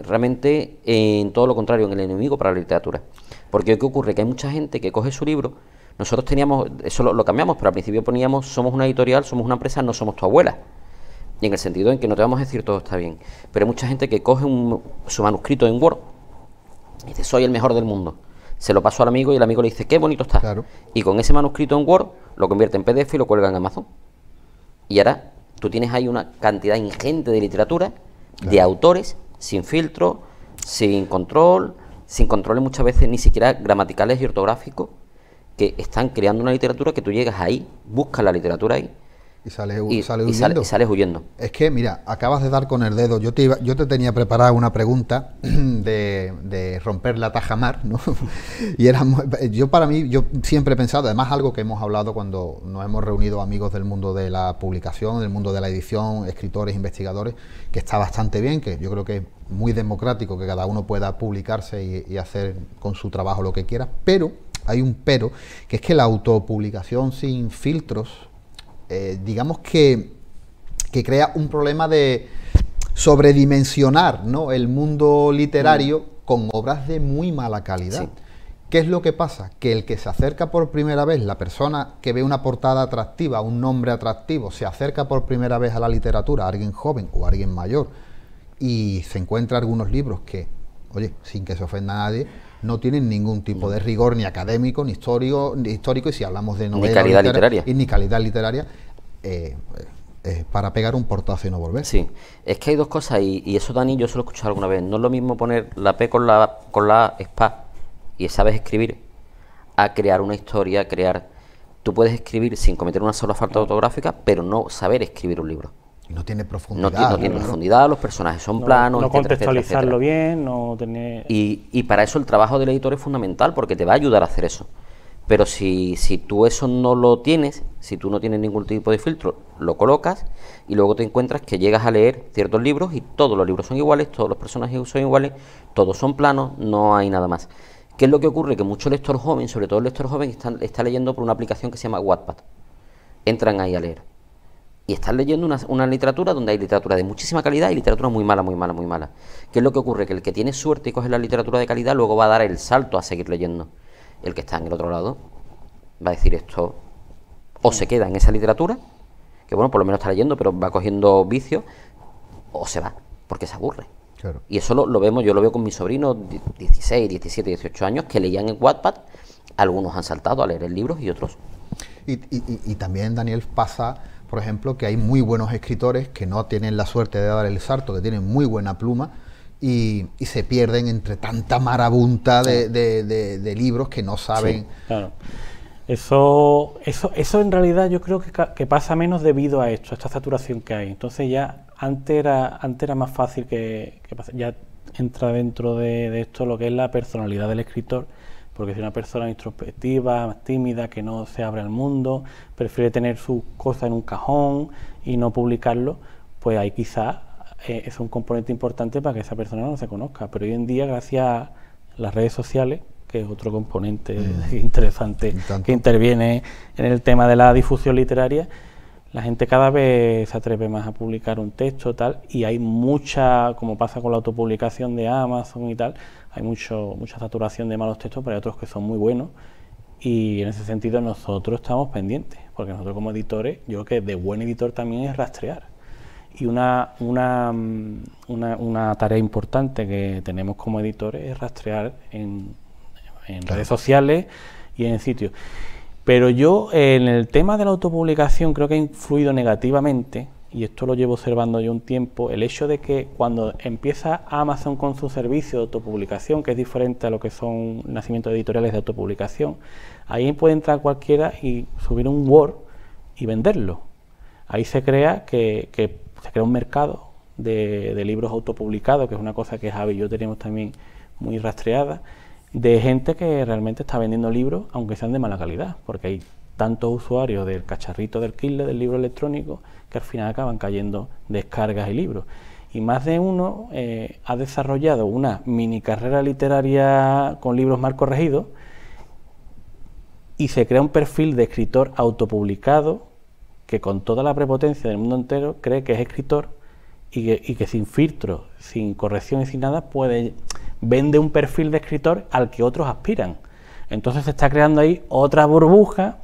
realmente en todo lo contrario, en el enemigo para la literatura. Porque ¿qué ocurre? Que hay mucha gente que coge su libro, nosotros teníamos, eso lo cambiamos, pero al principio poníamos, somos una editorial, somos una empresa, no somos tu abuela. Y en el sentido en que no te vamos a decir todo está bien. Pero hay mucha gente que coge su manuscrito en Word y dice, soy el mejor del mundo. Se lo paso al amigo y el amigo le dice, qué bonito está. Claro. Y con ese manuscrito en Word lo convierte en PDF y lo cuelga en Amazon. Y ahora tú tienes ahí una cantidad ingente de literatura, de autores, sin filtro, sin controles muchas veces ni siquiera gramaticales y ortográficos, que están creando una literatura que tú llegas ahí, buscas la literatura ahí y sales huyendo. Es que, mira, acabas de dar con el dedo. Yo te tenía preparada una pregunta de romper la tajamar, ¿no? Y yo siempre he pensado, además algo que hemos hablado cuando nos hemos reunido amigos del mundo de la publicación, del mundo de la edición, escritores, investigadores, que está bastante bien, que yo creo que es muy democrático que cada uno pueda publicarse y hacer con su trabajo lo que quiera, pero hay un pero, que es que la autopublicación sin filtros, digamos que crea un problema de sobredimensionar, ¿no?, el mundo literario con obras de muy mala calidad. Sí. ¿Qué es lo que pasa? Que el que se acerca por primera vez, la persona que ve una portada atractiva, un nombre atractivo, se acerca por primera vez a la literatura, a alguien joven o a alguien mayor, y se encuentra algunos libros que, oye, sin que se ofenda a nadie, no tienen ningún tipo de rigor ni académico, ni histórico, y si hablamos de novela ni calidad literaria. Y ni calidad literaria, para pegar un portazo y no volver. Sí, es que hay dos cosas, y eso, Dani, yo se lo he escuchado alguna vez. No es lo mismo poner la P con la SPA y sabes escribir, a crear una historia, Tú puedes escribir sin cometer una sola falta ortográfica, pero no saber escribir un libro. Y no tiene profundidad. No tiene profundidad, los personajes son planos, no etcétera, contextualizarlo etcétera. Bien, no tener... Y para eso el trabajo del editor es fundamental, porque te va a ayudar a hacer eso. Pero si tú eso no lo tienes, si tú no tienes ningún tipo de filtro, lo colocas y luego te encuentras que llegas a leer ciertos libros y todos los libros son iguales, todos los personajes son iguales, todos son planos, no hay nada más. ¿Qué es lo que ocurre? Que mucho lector joven, sobre todo el lector joven, está leyendo por una aplicación que se llama Wattpad. Entran ahí a leer. Y están leyendo una literatura donde hay literatura de muchísima calidad y literatura muy mala, muy mala, muy mala. ¿Qué es lo que ocurre? Que el que tiene suerte y coge la literatura de calidad luego va a dar el salto a seguir leyendo. El que está en el otro lado va a decir esto, o se queda en esa literatura, que bueno, por lo menos está leyendo, pero va cogiendo vicios, o se va, porque se aburre. Claro. Y eso lo vemos, yo lo veo con mis sobrinos, 16, 17, 18 años, que leían en Wattpad, algunos han saltado a leer en libros y otros. Y también, Daniel, pasa, por ejemplo, que hay muy buenos escritores que no tienen la suerte de dar el salto, que tienen muy buena pluma y se pierden entre tanta marabunta de libros que no saben. Sí, claro. Eso en realidad yo creo que pasa menos debido a esto, a esta saturación que hay. Entonces ya antes era más fácil que pase. Ya entra dentro de esto lo que es la personalidad del escritor, porque si una persona introspectiva, más tímida, que no se abre al mundo, prefiere tener sus cosas en un cajón y no publicarlo, pues ahí quizás es un componente importante para que esa persona no se conozca. Pero hoy en día, gracias a las redes sociales, que es otro componente interesante que interviene en el tema de la difusión literaria, la gente cada vez se atreve más a publicar un texto tal, y hay mucha, como pasa con la autopublicación de Amazon y tal, hay mucha saturación de malos textos, pero hay otros que son muy buenos, y en ese sentido nosotros estamos pendientes, porque nosotros como editores, yo creo que de buen editor también es rastrear. Y una tarea importante que tenemos como editores es rastrear en redes sociales y en sitios. Pero yo, en el tema de la autopublicación, creo que ha influido negativamente, y esto lo llevo observando yo un tiempo, el hecho de que cuando empieza Amazon con su servicio de autopublicación, que es diferente a lo que son nacimientos editoriales de autopublicación, ahí puede entrar cualquiera y subir un Word y venderlo. Ahí se crea un mercado de libros autopublicados, que es una cosa que Javi y yo tenemos también muy rastreada. de gente que realmente está vendiendo libros, aunque sean de mala calidad, porque hay tantos usuarios del cacharrito del Kindle, del libro electrónico, que al final acaban cayendo descargas y libros. Y más de uno ha desarrollado una mini carrera literaria con libros mal corregidos y se crea un perfil de escritor autopublicado que con toda la prepotencia del mundo entero cree que es escritor y que sin filtro, sin corrección y sin nada vende un perfil de escritor al que otros aspiran. Entonces se está creando ahí otra burbuja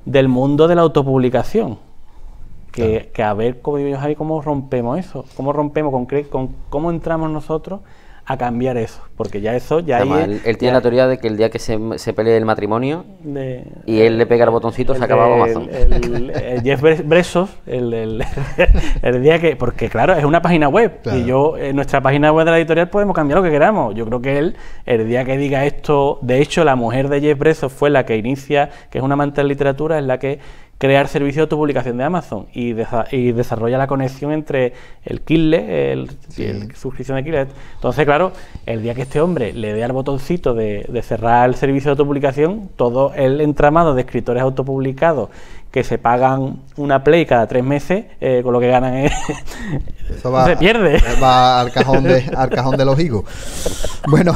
del mundo de la autopublicación. Que a ver, como digo yo, Javi, cómo rompemos eso, cómo entramos nosotros a cambiar eso, porque ya eso ya Además, él tiene la teoría de que el día que se pelee el matrimonio y él le pega el botoncito, se acaba Amazon. Jeff Bezos, el día que, porque claro, es una página web, y yo en nuestra página web de la editorial podemos cambiar lo que queramos. Yo creo que él, el día que diga esto, de hecho la mujer de Jeff Bezos fue la que inicia, que es una amante de la literatura, es la que crea el servicio de autopublicación de Amazon y desarrolla la conexión entre el Kindle, suscripción de Kindle. Entonces, claro, el día que este hombre le dé al botoncito de cerrar el servicio de autopublicación, todo el entramado de escritores autopublicados que se pagan una Play cada 3 meses, con lo que ganan se pierde. Va al cajón de los higos. Bueno,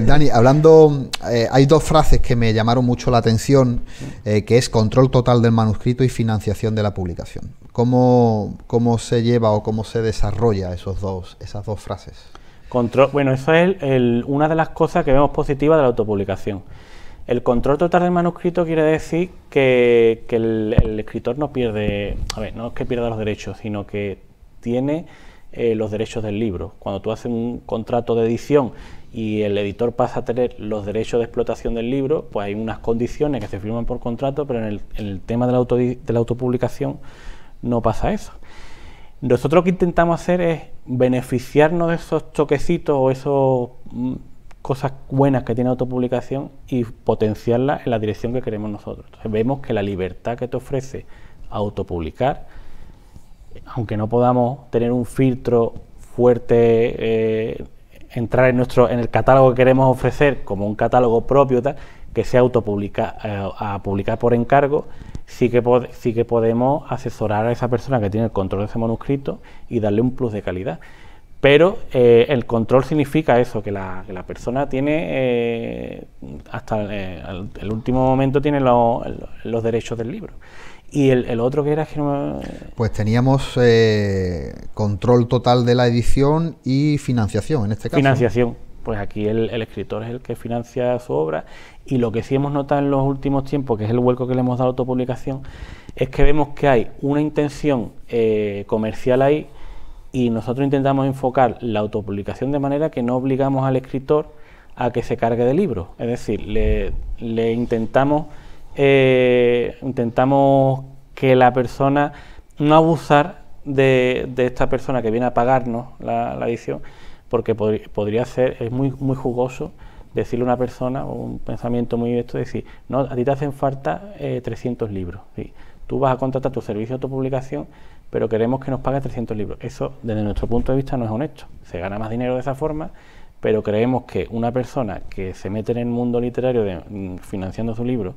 Dani, hablando, hay dos frases que me llamaron mucho la atención, que es control total del manuscrito y financiación de la publicación. ¿Cómo se lleva o cómo se desarrolla esas dos frases? Bueno, eso es una de las cosas que vemos positivas de la autopublicación. El control total del manuscrito quiere decir que el escritor no pierde, no es que pierda los derechos, sino que tiene los derechos del libro. Cuando tú haces un contrato de edición y el editor pasa a tener los derechos de explotación del libro, pues hay unas condiciones que se firman por contrato, pero en el tema de la autopublicación no pasa eso. Nosotros lo que intentamos hacer es beneficiarnos de esos toquecitos o esos cosas buenas que tiene autopublicación y potenciarlas en la dirección que queremos nosotros. Entonces vemos que la libertad que te ofrece autopublicar, aunque no podamos tener un filtro fuerte, entrar en el catálogo que queremos ofrecer como un catálogo propio, que sea a publicar por encargo, sí que podemos asesorar a esa persona que tiene el control de ese manuscrito y darle un plus de calidad. Pero el control significa eso, que la persona tiene, hasta el último momento, tiene los derechos del libro. Y el otro que era que no me... Pues teníamos control total de la edición y financiación, en este caso. Financiación. Pues aquí el escritor es el que financia su obra, y lo que sí hemos notado en los últimos tiempos, que es el vuelco que le hemos dado a la autopublicación, es que vemos que hay una intención comercial ahí, y nosotros intentamos enfocar la autopublicación de manera que no obligamos al escritor a que se cargue de libros. Es decir, le intentamos que la persona, no abusar de esta persona que viene a pagarnos la edición, porque podría ser, es muy jugoso decirle a una persona, o un pensamiento muy esto, decir, no, a ti te hacen falta 300 libros. ¿Sí? Tú vas a contratar tu servicio de autopublicación, pero queremos que nos pague 300 libros. Eso, desde nuestro punto de vista, no es honesto. Se gana más dinero de esa forma, pero creemos que una persona que se mete en el mundo literario financiando su libro,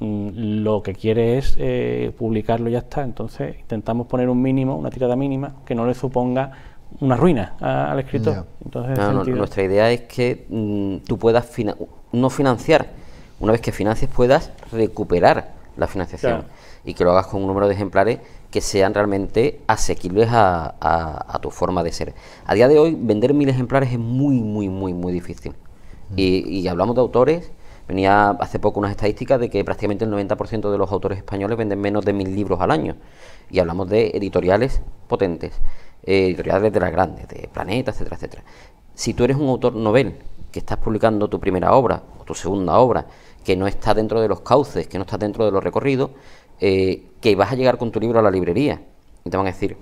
lo que quiere es publicarlo y ya está. Entonces intentamos poner un mínimo, una tirada mínima, que no le suponga una ruina al escritor. Yeah. Entonces, nuestra idea es que tú puedas no financiar. Una vez que financies, puedas recuperar la financiación. Claro. Y que lo hagas con un número de ejemplares que sean realmente asequibles a tu forma de ser. A día de hoy, vender 1000 ejemplares es muy difícil. Y hablamos de autores. Venía hace poco unas estadísticas de que prácticamente el 90% de los autores españoles venden menos de 1000 libros al año. Y hablamos de editoriales potentes, editoriales de las grandes, de Planeta, etcétera, etcétera. Si tú eres un autor novel, que estás publicando tu primera obra o tu segunda obra, que no está dentro de los cauces, que no está dentro de los recorridos, que vas a llegar con tu libro a la librería y te van a decir,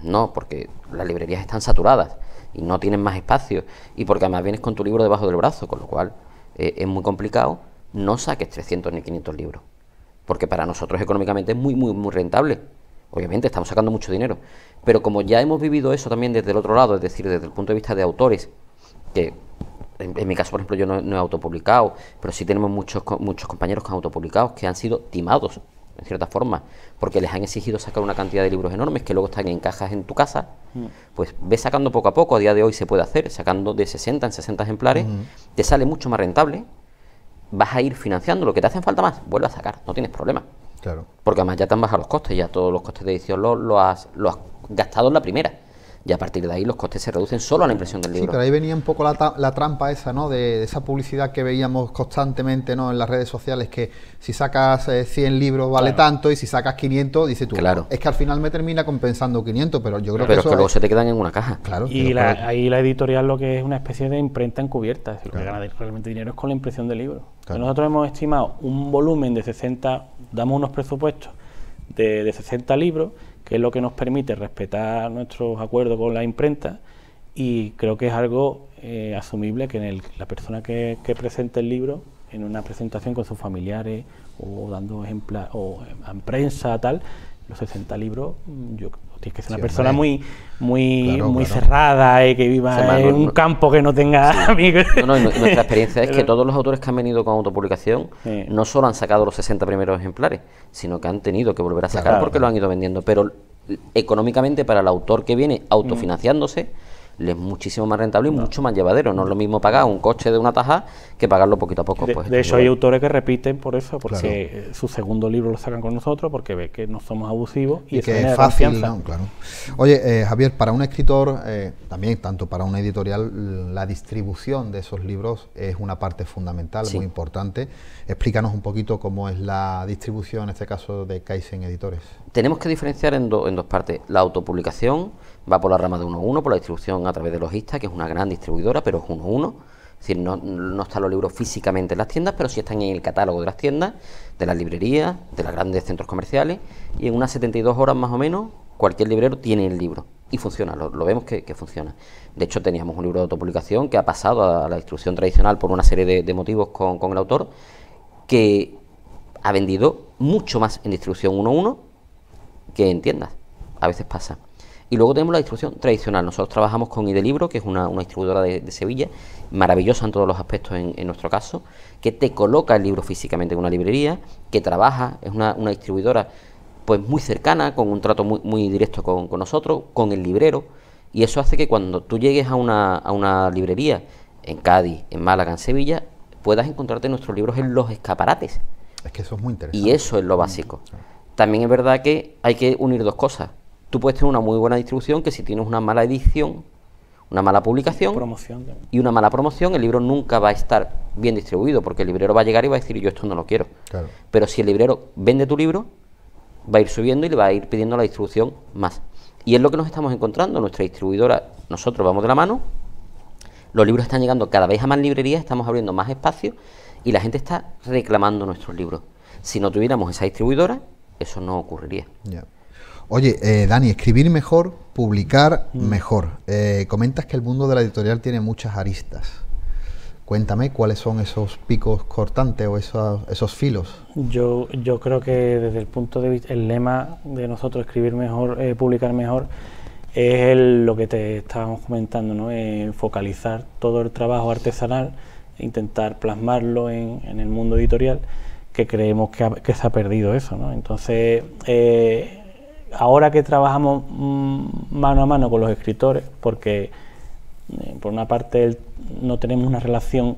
no, porque las librerías están saturadas y no tienen más espacio, y porque además vienes con tu libro debajo del brazo, con lo cual es muy complicado, no saques 300 ni 500 libros, porque para nosotros económicamente es muy rentable. Obviamente estamos sacando mucho dinero, pero como ya hemos vivido eso también desde el otro lado, es decir, desde el punto de vista de autores que en mi caso, por ejemplo, yo no he autopublicado, pero sí tenemos muchos compañeros que han autopublicado, que han sido timados, en cierta forma, porque les han exigido sacar una cantidad de libros enormes que luego están en cajas en tu casa. Pues ves sacando poco a poco, a día de hoy se puede hacer, sacando de 60 en 60 ejemplares, te sale mucho más rentable, vas a ir financiando, lo que te hacen falta más, vuelve a sacar, no tienes problema. Claro. Porque además ya te han bajado los costes, ya todos los costes de edición lo has gastado en la primera. Y a partir de ahí los costes se reducen solo a la impresión del libro. Sí, pero ahí venía un poco la trampa esa, ¿no? De esa publicidad que veíamos constantemente, ¿no? En las redes sociales, que si sacas 100 libros vale tanto y si sacas 500, dices tú, claro, es que al final me termina compensando 500, pero yo creo pero que eso que luego se te quedan en una caja. Claro. Y ahí la editorial lo que es una especie de imprenta encubierta, es decir, lo que gana realmente dinero es con la impresión del libro. Claro. Nosotros hemos estimado un volumen de 60, damos unos presupuestos de 60 libros, que es lo que nos permite respetar nuestros acuerdos con la imprenta, y creo que es algo asumible que la persona que presente el libro en una presentación con sus familiares o dando ejemplos o en prensa tal, los 60 libros, yo tienes que ser una persona muy cerrada y que viva en un campo que no tenga amigos. Nuestra experiencia es que todos los autores que han venido con autopublicación no solo han sacado los 60 primeros ejemplares, sino que han tenido que volver a sacar porque lo han ido vendiendo. Pero económicamente para el autor que viene autofinanciándose, le es muchísimo más rentable y mucho más llevadero. No es lo mismo pagar un coche de una taja que pagarlo poquito a poco. De hecho, hay autores que repiten por eso, porque su segundo libro lo sacan con nosotros, porque ve que no somos abusivos y que es fácil, ¿no? Claro. Oye, Javier, para un escritor, también tanto para una editorial, la distribución de esos libros es una parte fundamental, muy importante. Explícanos un poquito cómo es la distribución, en este caso, de Kaizen Editores. Tenemos que diferenciar en dos partes. La autopublicación va por la rama de 1:1, por la distribución a través de Logista, que es una gran distribuidora, pero es 1:1. Es decir, no están los libros físicamente en las tiendas, pero sí están en el catálogo de las tiendas, de las librerías, de los grandes centros comerciales, y en unas 72 horas más o menos, cualquier librero tiene el libro. Y funciona, lo vemos que funciona. De hecho, teníamos un libro de autopublicación que ha pasado a la distribución tradicional por una serie de motivos con el autor, que ha vendido mucho más en distribución 1:1 que en tiendas. A veces pasa. Y luego tenemos la distribución tradicional. Nosotros trabajamos con Idelibro, que es una distribuidora de Sevilla, maravillosa en todos los aspectos en nuestro caso, que te coloca el libro físicamente en una librería, que trabaja, es una distribuidora pues muy cercana, con un trato muy directo con nosotros, con el librero, y eso hace que cuando tú llegues a una librería en Cádiz, en Málaga, en Sevilla, puedas encontrarte nuestros libros en los escaparates. Es que eso es muy interesante. Y eso es lo básico. También es verdad que hay que unir dos cosas. Tú puedes tener una muy buena distribución, que si tienes una mala edición, una mala publicación y una mala promoción, el libro nunca va a estar bien distribuido, porque el librero va a llegar y va a decir, yo esto no lo quiero. Claro. Pero si el librero vende tu libro, va a ir subiendo y le va a ir pidiendo la distribución más. Y es lo que nos estamos encontrando. Nuestra distribuidora, nosotros vamos de la mano, los libros están llegando cada vez a más librerías, estamos abriendo más espacios y la gente está reclamando nuestros libros. Si no tuviéramos esa distribuidora, eso no ocurriría. Yeah. Oye, Dani, escribir mejor, publicar mejor. Comentas que el mundo de la editorial tiene muchas aristas. Cuéntame cuáles son esos picos cortantes o esos filos. Yo creo que desde el punto de vista, el lema de nosotros, escribir mejor, publicar mejor, es lo que te estábamos comentando, ¿no? Focalizar todo el trabajo artesanal, intentar plasmarlo en el mundo editorial, que creemos que se ha perdido eso, ¿no? Entonces, ahora que trabajamos mano a mano con los escritores, porque por una parte no tenemos una relación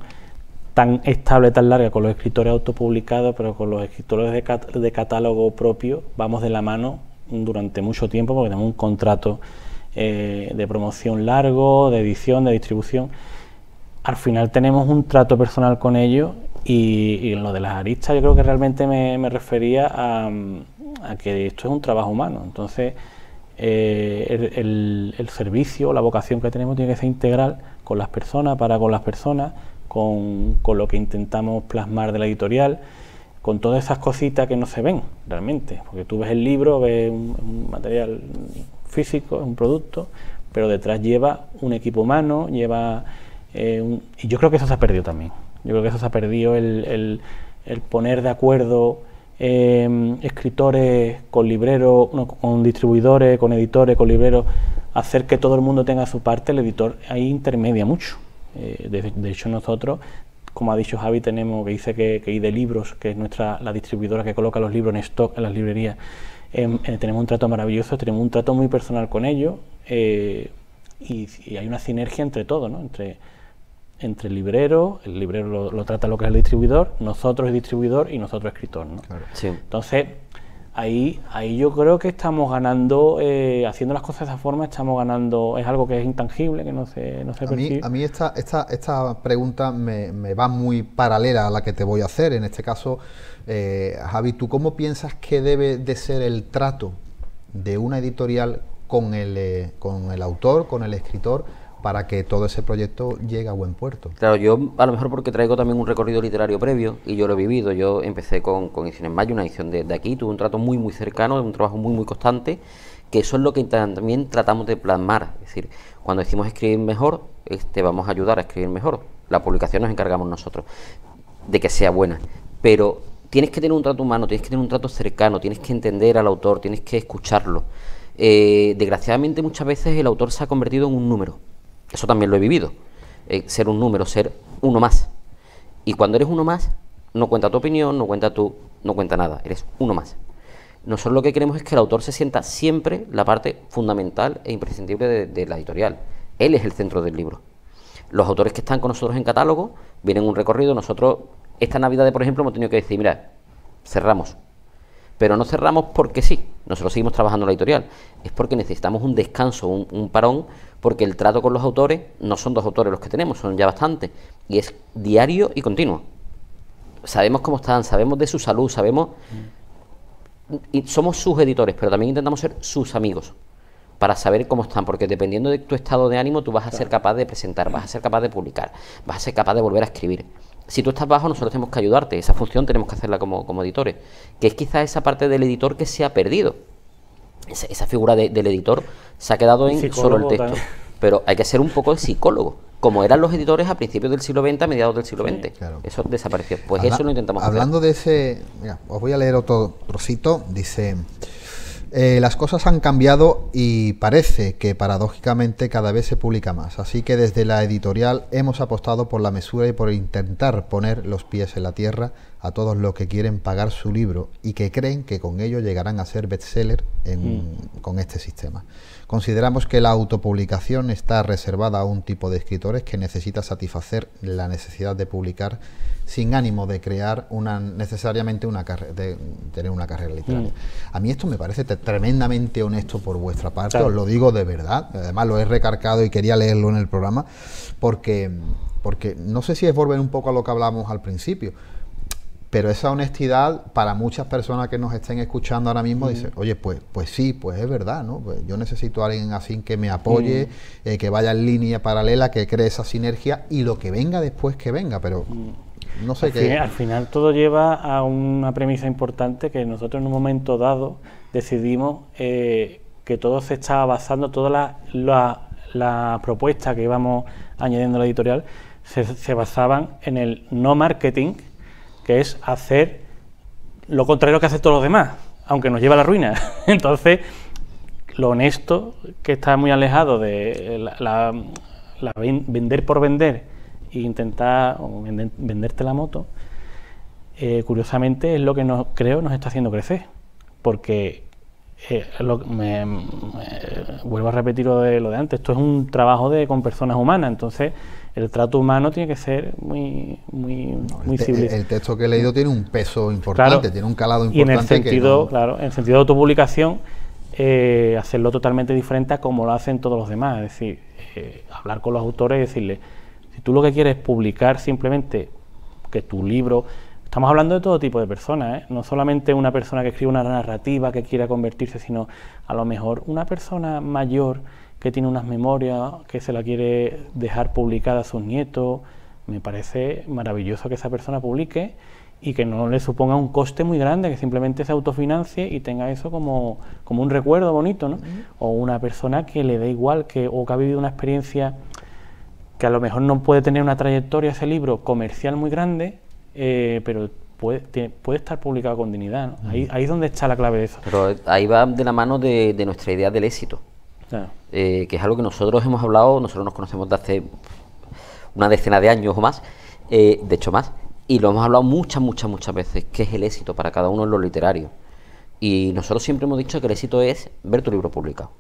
tan estable, tan larga con los escritores autopublicados, pero con los escritores de catálogo propio vamos de la mano durante mucho tiempo, porque tenemos un contrato de promoción largo, de edición, de distribución. Al final tenemos un trato personal con ellos, y en lo de las aristas yo creo que realmente me refería a que esto es un trabajo humano. Entonces el servicio, la vocación que tenemos tiene que ser integral con las personas, para con las personas, con lo que intentamos plasmar de la editorial, con todas esas cositas que no se ven realmente, porque tú ves el libro, ves un material físico, un producto, pero detrás lleva un equipo humano, lleva y yo creo que eso se ha perdido también. Yo creo que eso se ha perdido, el poner de acuerdo escritores con libreros, con distribuidores, con editores, con libreros, hacer que todo el mundo tenga su parte. El editor ahí intermedia mucho. De hecho, nosotros, como ha dicho Javi, tenemos, que dice que ID Libros, que es la distribuidora que coloca los libros en stock en las librerías, tenemos un trato maravilloso, tenemos un trato muy personal con ellos, y hay una sinergia entre todos, ¿no? Entre el librero lo trata lo que es el distribuidor, nosotros el distribuidor y nosotros escritor, ¿no? Claro. Sí. Entonces, ahí yo creo que estamos ganando, haciendo las cosas de esa forma, estamos ganando, es algo que es intangible, que no se percibe. A mí esta pregunta me va muy paralela a la que te voy a hacer. En este caso, Javi, ¿tú cómo piensas que debe de ser el trato de una editorial con el autor, con el escritor, para que todo ese proyecto llegue a buen puerto? Claro, yo a lo mejor porque traigo también un recorrido literario previo y yo lo he vivido. Yo empecé con Ediciones Mayo, una edición de aquí, tuve un trato muy muy cercano, un trabajo muy muy constante, que eso es lo que también tratamos de plasmar. Es decir, cuando decimos escribir mejor, vamos a ayudar a escribir mejor. La publicación nos encargamos nosotros de que sea buena, pero tienes que tener un trato humano, tienes que tener un trato cercano, tienes que entender al autor, tienes que escucharlo. Desgraciadamente muchas veces el autor se ha convertido en un número. Eso también lo he vivido, ser un número, ser uno más. Y cuando eres uno más, no cuenta tu opinión, no cuenta nada, eres uno más. Nosotros lo que queremos es que el autor se sienta siempre la parte fundamental e imprescindible de la editorial. Él es el centro del libro. Los autores que están con nosotros en catálogo vienen un recorrido. Nosotros, esta Navidad, por ejemplo, hemos tenido que decir, mira, cerramos. Pero no cerramos porque sí, nosotros seguimos trabajando en la editorial. Es porque necesitamos un descanso, un parón, porque el trato con los autores, no son 2 autores los que tenemos, son ya bastantes, y es diario y continuo. Sabemos cómo están, sabemos de su salud, sabemos... Y somos sus editores, pero también intentamos ser sus amigos, para saber cómo están, porque dependiendo de tu estado de ánimo, tú vas a ser capaz de presentar, vas a ser capaz de publicar, vas a ser capaz de volver a escribir. Si tú estás bajo, nosotros tenemos que ayudarte, esa función tenemos que hacerla como editores, que es quizás esa parte del editor que se ha perdido. Esa figura del editor se ha quedado en solo el texto. También. Pero hay que ser un poco de psicólogo, como eran los editores a principios del siglo XX, a mediados del siglo XX. Claro. Eso desapareció. Pues eso lo intentamos hacer. Hablando de ese... Mira, os voy a leer otro trocito. Dice... las cosas han cambiado y parece que paradójicamente cada vez se publica más. Así que desde la editorial hemos apostado por la mesura y por intentar poner los pies en la tierra a todos los que quieren pagar su libro y que creen que con ello llegarán a ser bestseller con este sistema. Consideramos que la autopublicación está reservada a un tipo de escritores que necesita satisfacer la necesidad de publicar sin ánimo de crear necesariamente de tener una carrera literaria. A mí esto me parece tremendamente honesto por vuestra parte, claro. Os lo digo de verdad, además lo he recargado y quería leerlo en el programa, porque no sé si es volver un poco a lo que hablamos al principio, pero esa honestidad para muchas personas que nos estén escuchando ahora mismo dice, oye, pues sí, pues es verdad, ¿no? Pues yo necesito a alguien así que me apoye, que vaya en línea paralela, que cree esa sinergia y lo que venga después que venga, pero no sé qué. Al final todo lleva a una premisa importante que nosotros en un momento dado decidimos que todo se estaba basando, toda la propuesta que íbamos añadiendo a la editorial se basaban en el no marketing, que es hacer lo contrario que hacen todos los demás, aunque nos lleva a la ruina. Entonces, lo honesto, que está muy alejado de vender por vender e intentar venderte la moto, curiosamente es lo que nos está haciendo crecer, porque vuelvo a repetir lo de antes, esto es un trabajo con personas humanas, entonces el trato humano tiene que ser muy civilizado. El texto que he leído tiene un peso importante, claro, tiene un calado importante. Y en el sentido, claro, en el sentido de autopublicación, hacerlo totalmente diferente a como lo hacen todos los demás. Es decir, hablar con los autores y decirles, si tú lo que quieres es publicar simplemente que tu libro... Estamos hablando de todo tipo de personas, no solamente una persona que escribe una narrativa que quiera convertirse, sino a lo mejor una persona mayor que tiene unas memorias, que se la quiere dejar publicada a sus nietos. Me parece maravilloso que esa persona publique y que no le suponga un coste muy grande, que simplemente se autofinancie y tenga eso como un recuerdo bonito, ¿no? O una persona que le dé igual, o que ha vivido una experiencia que a lo mejor no puede tener una trayectoria ese libro comercial muy grande, pero puede estar publicado con dignidad, ¿no? Ahí es donde está la clave de eso. Pero ahí va de la mano de nuestra idea del éxito. Claro. Que es algo que nosotros hemos hablado, nosotros nos conocemos de hace una decena de años o más, de hecho más, y lo hemos hablado muchas veces, qué es el éxito para cada uno en lo literario. Y nosotros siempre hemos dicho que el éxito es ver tu libro publicado.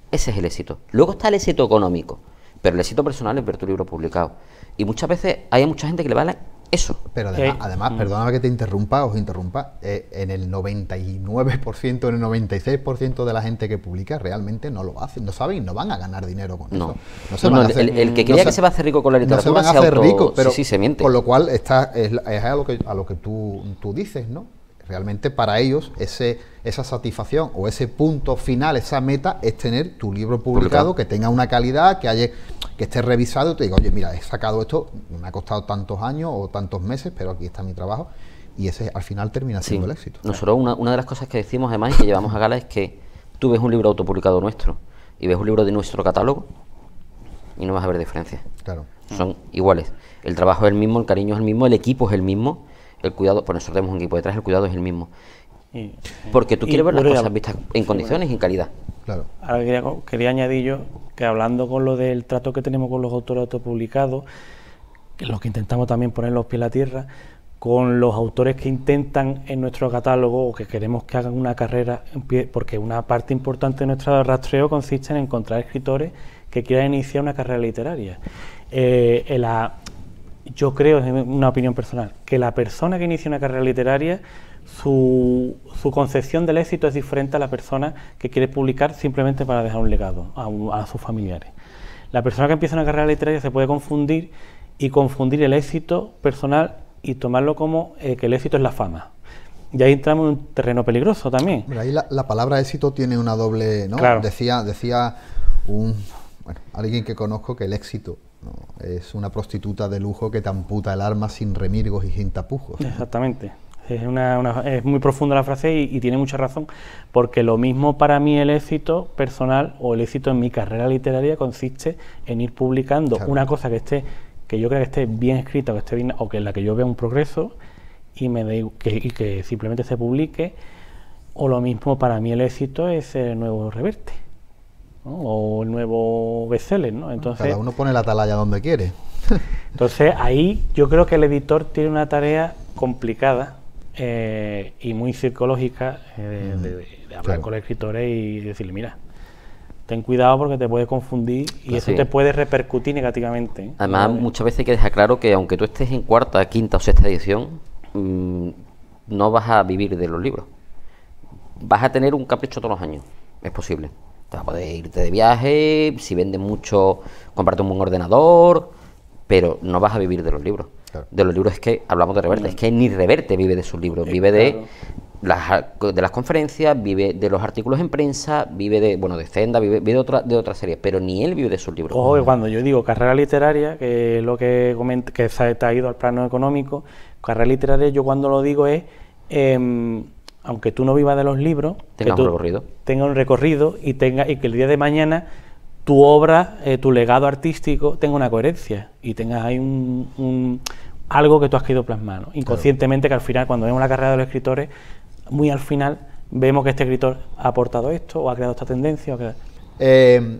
Ese es el éxito. Luego está el éxito económico, pero el éxito personal es ver tu libro publicado. Y muchas veces hay mucha gente que le vale eso. Pero además, perdóname que te interrumpa, en el 99%, en el 96% de la gente que publica realmente no lo hacen, no saben, no van a ganar dinero con eso. No se van a hacer, el que creía que se va a hacer rico con la literatura no se van a hacer rico, pero sí, se miente. Con lo cual es a lo que tú dices, ¿no? Realmente para ellos esa satisfacción o ese punto final, esa meta es tener tu libro publicado, que tenga una calidad, que esté revisado y te diga, oye, mira, he sacado esto, me ha costado tantos años o tantos meses, pero aquí está mi trabajo, y ese al final termina siendo el éxito. Nosotros una de las cosas que decimos además y que llevamos a gala es que tú ves un libro autopublicado nuestro y ves un libro de nuestro catálogo y no vas a ver diferencias. Claro. Son iguales. El trabajo es el mismo, el cariño es el mismo, el equipo es el mismo. El cuidado, pues nosotros tenemos un equipo detrás, el cuidado es el mismo. Porque tú quieres ver las cosas vistas en condiciones y en calidad. Claro. Ahora quería añadir yo que, hablando con lo del trato que tenemos con los autores autopublicados, que es lo que intentamos también poner los pies en la tierra, con los autores que intentan en nuestro catálogo o que queremos que hagan una carrera, porque una parte importante de nuestro rastreo consiste en encontrar escritores que quieran iniciar una carrera literaria. Yo creo, es una opinión personal, que la persona que inicia una carrera literaria, su concepción del éxito es diferente a la persona que quiere publicar simplemente para dejar un legado a sus familiares. La persona que empieza una carrera literaria se puede confundir el éxito personal y tomarlo como que el éxito es la fama. Y ahí entramos en un terreno peligroso también. Mira, ahí la palabra éxito tiene una doble, ¿no? Claro. Decía alguien que conozco que el éxito, ¿no?, es una prostituta de lujo que te amputa el alma sin remirgos y sin tapujos, ¿no? Exactamente. Es muy profunda la frase y tiene mucha razón, porque lo mismo para mí el éxito personal o el éxito en mi carrera literaria consiste en ir publicando una cosa que yo creo que esté bien escrita, que esté bien, o que en la que yo vea un progreso y que simplemente se publique, o lo mismo para mí el éxito es el nuevo Reverte, ¿no?, o el nuevo bestseller, ¿no? Entonces, cada uno pone la atalaya donde quiere. Entonces ahí yo creo que el editor tiene una tarea complicada y muy psicológica de hablar con los escritores y decirle, mira, ten cuidado porque te puede confundir y eso te puede repercutir negativamente, ¿eh? Además, muchas veces hay que dejar claro que aunque tú estés en cuarta, quinta o sexta edición, no vas a vivir de los libros. Vas a tener un capricho todos los años, es posible. Te vas a poder irte de viaje, si vendes mucho, comprarte un buen ordenador, pero no vas a vivir de los libros. Claro. De los libros es que, hablamos de Reverte, es que ni Reverte vive de sus libros, vive de las conferencias, vive de los artículos en prensa, vive de Zenda, vive de otra serie, pero ni él vive de sus libros. Ojo, cuando yo digo carrera literaria, que es lo que comenta, que se ha ido al plano económico, carrera literaria yo cuando lo digo es, aunque tú no vivas de los libros, tenga un recorrido y que el día de mañana tu obra, tu legado artístico tenga una coherencia y tengas ahí algo que tú has querido plasmar, ¿no? Inconscientemente, que al final, cuando vemos la carrera de los escritores, muy al final vemos que este escritor ha aportado esto o ha creado esta tendencia.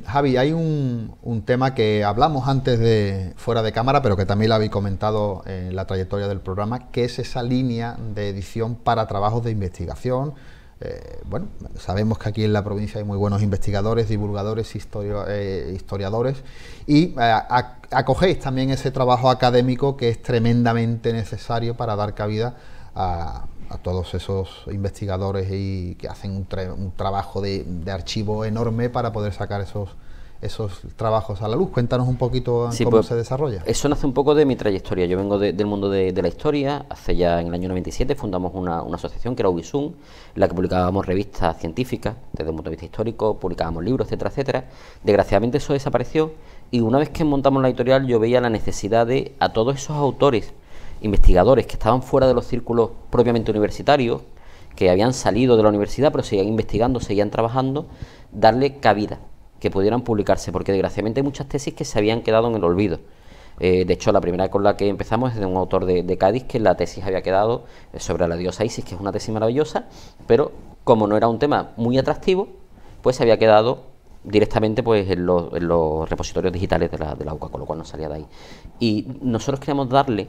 Javi, hay un tema que hablamos antes fuera de cámara, pero que también lo habéis comentado en la trayectoria del programa, que es esa línea de edición para trabajos de investigación. Bueno, sabemos que aquí en la provincia hay muy buenos investigadores, divulgadores, historiadores, y acogéis también ese trabajo académico que es tremendamente necesario para dar cabida a todos esos investigadores y que hacen un trabajo de archivo enorme para poder sacar esos trabajos a la luz. Cuéntanos un poquito cómo se desarrolla. Eso nace un poco de mi trayectoria. Yo vengo del mundo de la historia. Hace ya en el año 97 fundamos una asociación que era Ubisum, en la que publicábamos revistas científicas desde un punto de vista histórico, publicábamos libros, etcétera, etcétera. Desgraciadamente eso desapareció y una vez que montamos la editorial yo veía la necesidad de a todos esos autores, investigadores que estaban fuera de los círculos propiamente universitarios, que habían salido de la universidad pero seguían investigando, seguían trabajando, darle cabida, que pudieran publicarse, porque desgraciadamente hay muchas tesis que se habían quedado en el olvido. De hecho, la primera con la que empezamos es de un autor de Cádiz, que la tesis había quedado sobre la diosa Isis, que es una tesis maravillosa, pero como no era un tema muy atractivo, pues se había quedado directamente pues en los repositorios digitales de la UCA, con lo cual no salía de ahí. Y nosotros queríamos darle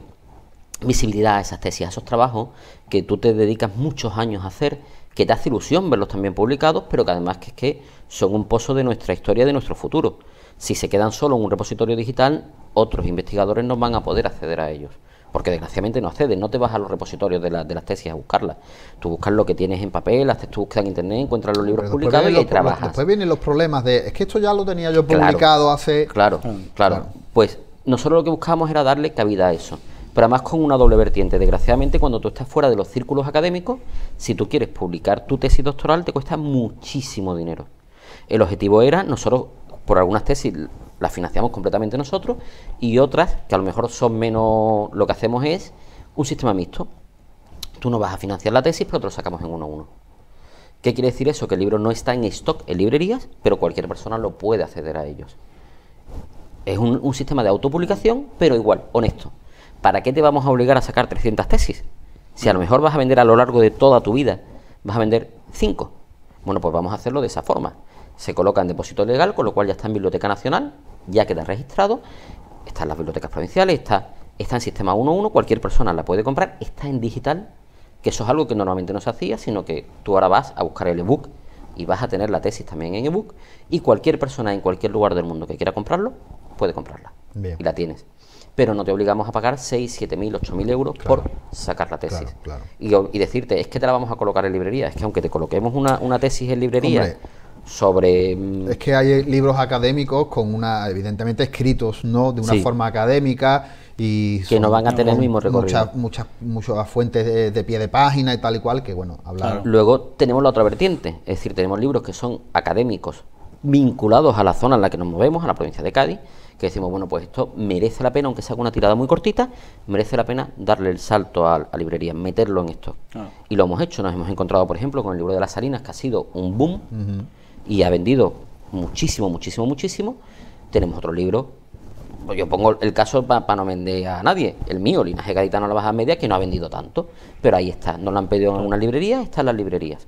visibilidad a esas tesis, a esos trabajos que tú te dedicas muchos años a hacer, que te hace ilusión verlos también publicados, pero que además que son un pozo de nuestra historia y de nuestro futuro. Si se quedan solo en un repositorio digital, otros investigadores no van a poder acceder a ellos, porque desgraciadamente no acceden. No te vas a los repositorios de las tesis a buscarlas. Tú buscas lo que tienes en papel, haces tu búsqueda en internet, encuentras los libros publicados y ahí trabajas. Después vienen los problemas de, es que esto ya lo tenía yo publicado hace... Claro. Pues nosotros lo que buscábamos era darle cabida a eso, pero además con una doble vertiente. Desgraciadamente, cuando tú estás fuera de los círculos académicos, si tú quieres publicar tu tesis doctoral, te cuesta muchísimo dinero. El objetivo era, nosotros, por algunas tesis las financiamos completamente nosotros, y otras, que a lo mejor son menos, lo que hacemos es un sistema mixto. Tú no vas a financiar la tesis, pero te lo sacamos en 1 a 1. ¿Qué quiere decir eso? Que el libro no está en stock en librerías, pero cualquier persona lo puede acceder a ellos. Es un sistema de autopublicación, pero igual, honesto. ¿Para qué te vamos a obligar a sacar 300 tesis? Si a lo mejor vas a vender a lo largo de toda tu vida, vas a vender 5. Bueno, pues vamos a hacerlo de esa forma. Se coloca en depósito legal, con lo cual ya está en Biblioteca Nacional, ya queda registrado, está en las bibliotecas provinciales, está en sistema 1.1, cualquier persona la puede comprar, está en digital, que eso es algo que normalmente no se hacía, sino que tú ahora vas a buscar el ebook y vas a tener la tesis también en ebook, y cualquier persona en cualquier lugar del mundo que quiera comprarlo, puede comprarla. Bien. Y la tienes. Pero no te obligamos a pagar 6, 7.000, 8.000 euros por sacar la tesis. Y decirte, es que te la vamos a colocar en librería. Es que aunque te coloquemos una tesis en librería... Hombre, sobre... Es que hay libros académicos evidentemente escritos, ¿no?, de una forma académica, y que no van a tener el mismo recorrido. Muchas fuentes de pie de página y tal y cual, que bueno, hablar... Luego tenemos la otra vertiente, es decir, tenemos libros que son académicos vinculados a la zona en la que nos movemos, a la provincia de Cádiz, que decimos, bueno, pues esto merece la pena, aunque sea una tirada muy cortita, merece la pena darle el salto a librería, meterlo en esto. Y lo hemos hecho, nos hemos encontrado, por ejemplo, con el libro de las Salinas, que ha sido un boom, y ha vendido muchísimo. Tenemos otro libro, yo pongo el caso para no vender a nadie, el mío, Linaje Gaditano a la Baja Media, que no ha vendido tanto, pero ahí está, nos lo han pedido en una librería, está en las librerías.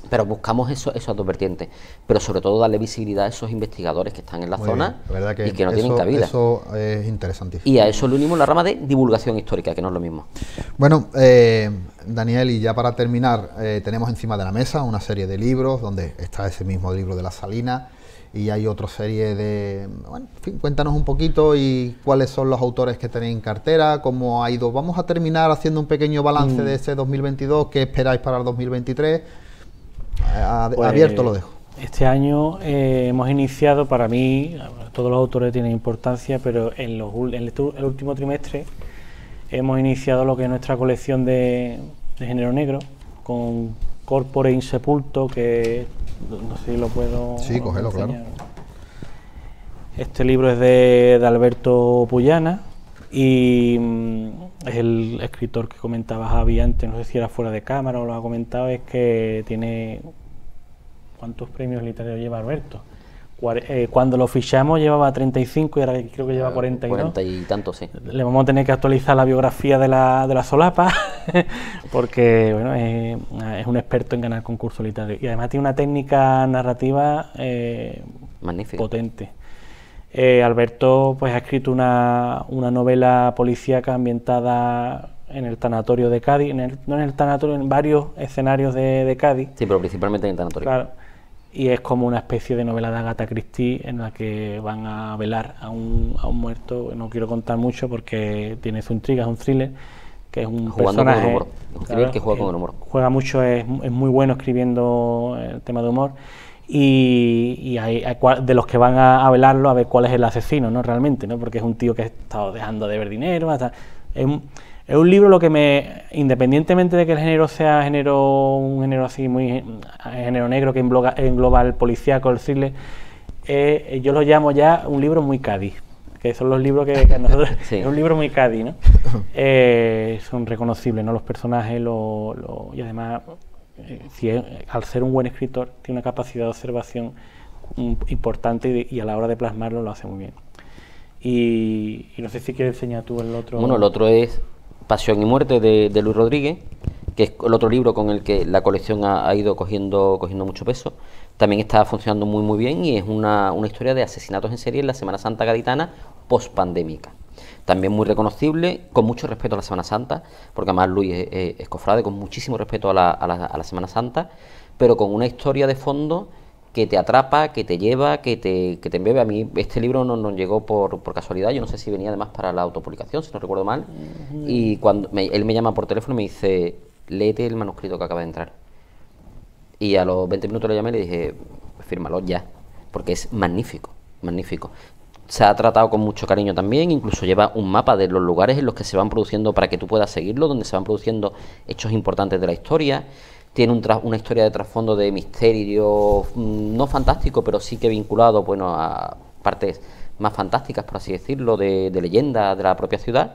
Pero buscamos esas dos vertientes, pero sobre todo darle visibilidad a esos investigadores que están en la zona y que no tienen cabida. Eso es interesantísimo. Y a eso le unimos la rama de divulgación histórica, que no es lo mismo. Bueno, Daniel, y ya para terminar, tenemos encima de la mesa una serie de libros, donde está ese mismo libro de las Salinas, y hay otra serie de... Bueno, en fin, cuéntanos un poquito y cuáles son los autores que tenéis en cartera, cómo ha ido. Vamos a terminar haciendo un pequeño balance de ese 2022, qué esperáis para el 2023... Pues, abierto lo dejo. Este año hemos iniciado, para mí, todos los autores tienen importancia, pero en el último trimestre hemos iniciado lo que es nuestra colección de género negro, con Corpore Insepulto, que no sé si lo puedo... Sí, cógelo, claro. Este libro es de Alberto Puyana, y es el escritor que comentaba Javi antes, no sé si era fuera de cámara o lo ha comentado, es que tiene... ¿Cuántos premios literarios lleva Alberto? Cuando lo fichamos llevaba 35 y ahora creo que lleva 42. 40 y tantos, sí. Le vamos a tener que actualizar la biografía de la solapa, porque bueno, es un experto en ganar concursos literarios. Y además tiene una técnica narrativa magnífica, potente. Alberto pues ha escrito una novela policíaca ambientada en el tanatorio de Cádiz, no en el tanatorio, en varios escenarios de Cádiz. Sí, pero principalmente en el tanatorio. Claro, y es como una especie de novela de Agatha Christie en la que van a velar a un muerto. No quiero contar mucho porque tiene su intriga, es un thriller, que es un personaje... Con el humor. Un thriller que juega con el humor. Juega mucho, es muy bueno escribiendo el tema de humor. Y hay de los que van a velarlo a ver cuál es el asesino, ¿no? Realmente, ¿no? Porque es un tío que ha estado dejando de ver dinero, es un libro independientemente de que el género sea un género así muy género negro que engloba el policíaco, el thriller, yo lo llamo ya un libro muy Cádiz, que son los libros que nosotros sí. Es un libro muy Cádiz, ¿no? Son reconocibles, ¿no? Los personajes y además al ser un buen escritor tiene una capacidad de observación importante y a la hora de plasmarlo lo hace muy bien. Y no sé si quieres enseñar tú el otro. Bueno, el otro es Pasión y Muerte de Luis Rodríguez, que es el otro libro con el que la colección ha ido cogiendo mucho peso. también está funcionando muy bien y es una historia de asesinatos en serie en la Semana Santa gaditana post-pandémica. También muy reconocible, con mucho respeto a la Semana Santa, porque además Luis es cofrade, con muchísimo respeto a la Semana Santa, pero con una historia de fondo que te atrapa, que te lleva, que te embebe. A mí este libro no nos llegó por casualidad, yo no sé si venía además para la autopublicación, si no recuerdo mal, y cuando él me llama por teléfono y me dice, léete el manuscrito que acaba de entrar. Y a los 20 minutos le llamé y le dije, fírmalo ya, porque es magnífico, magnífico. Se ha tratado con mucho cariño también, incluso lleva un mapa de los lugares en los que se van produciendo para que tú puedas seguirlo, donde se van produciendo hechos importantes de la historia. Tiene una historia de trasfondo de misterio, no fantástico, pero sí que vinculado, bueno, a partes más fantásticas, por así decirlo, de leyenda de la propia ciudad.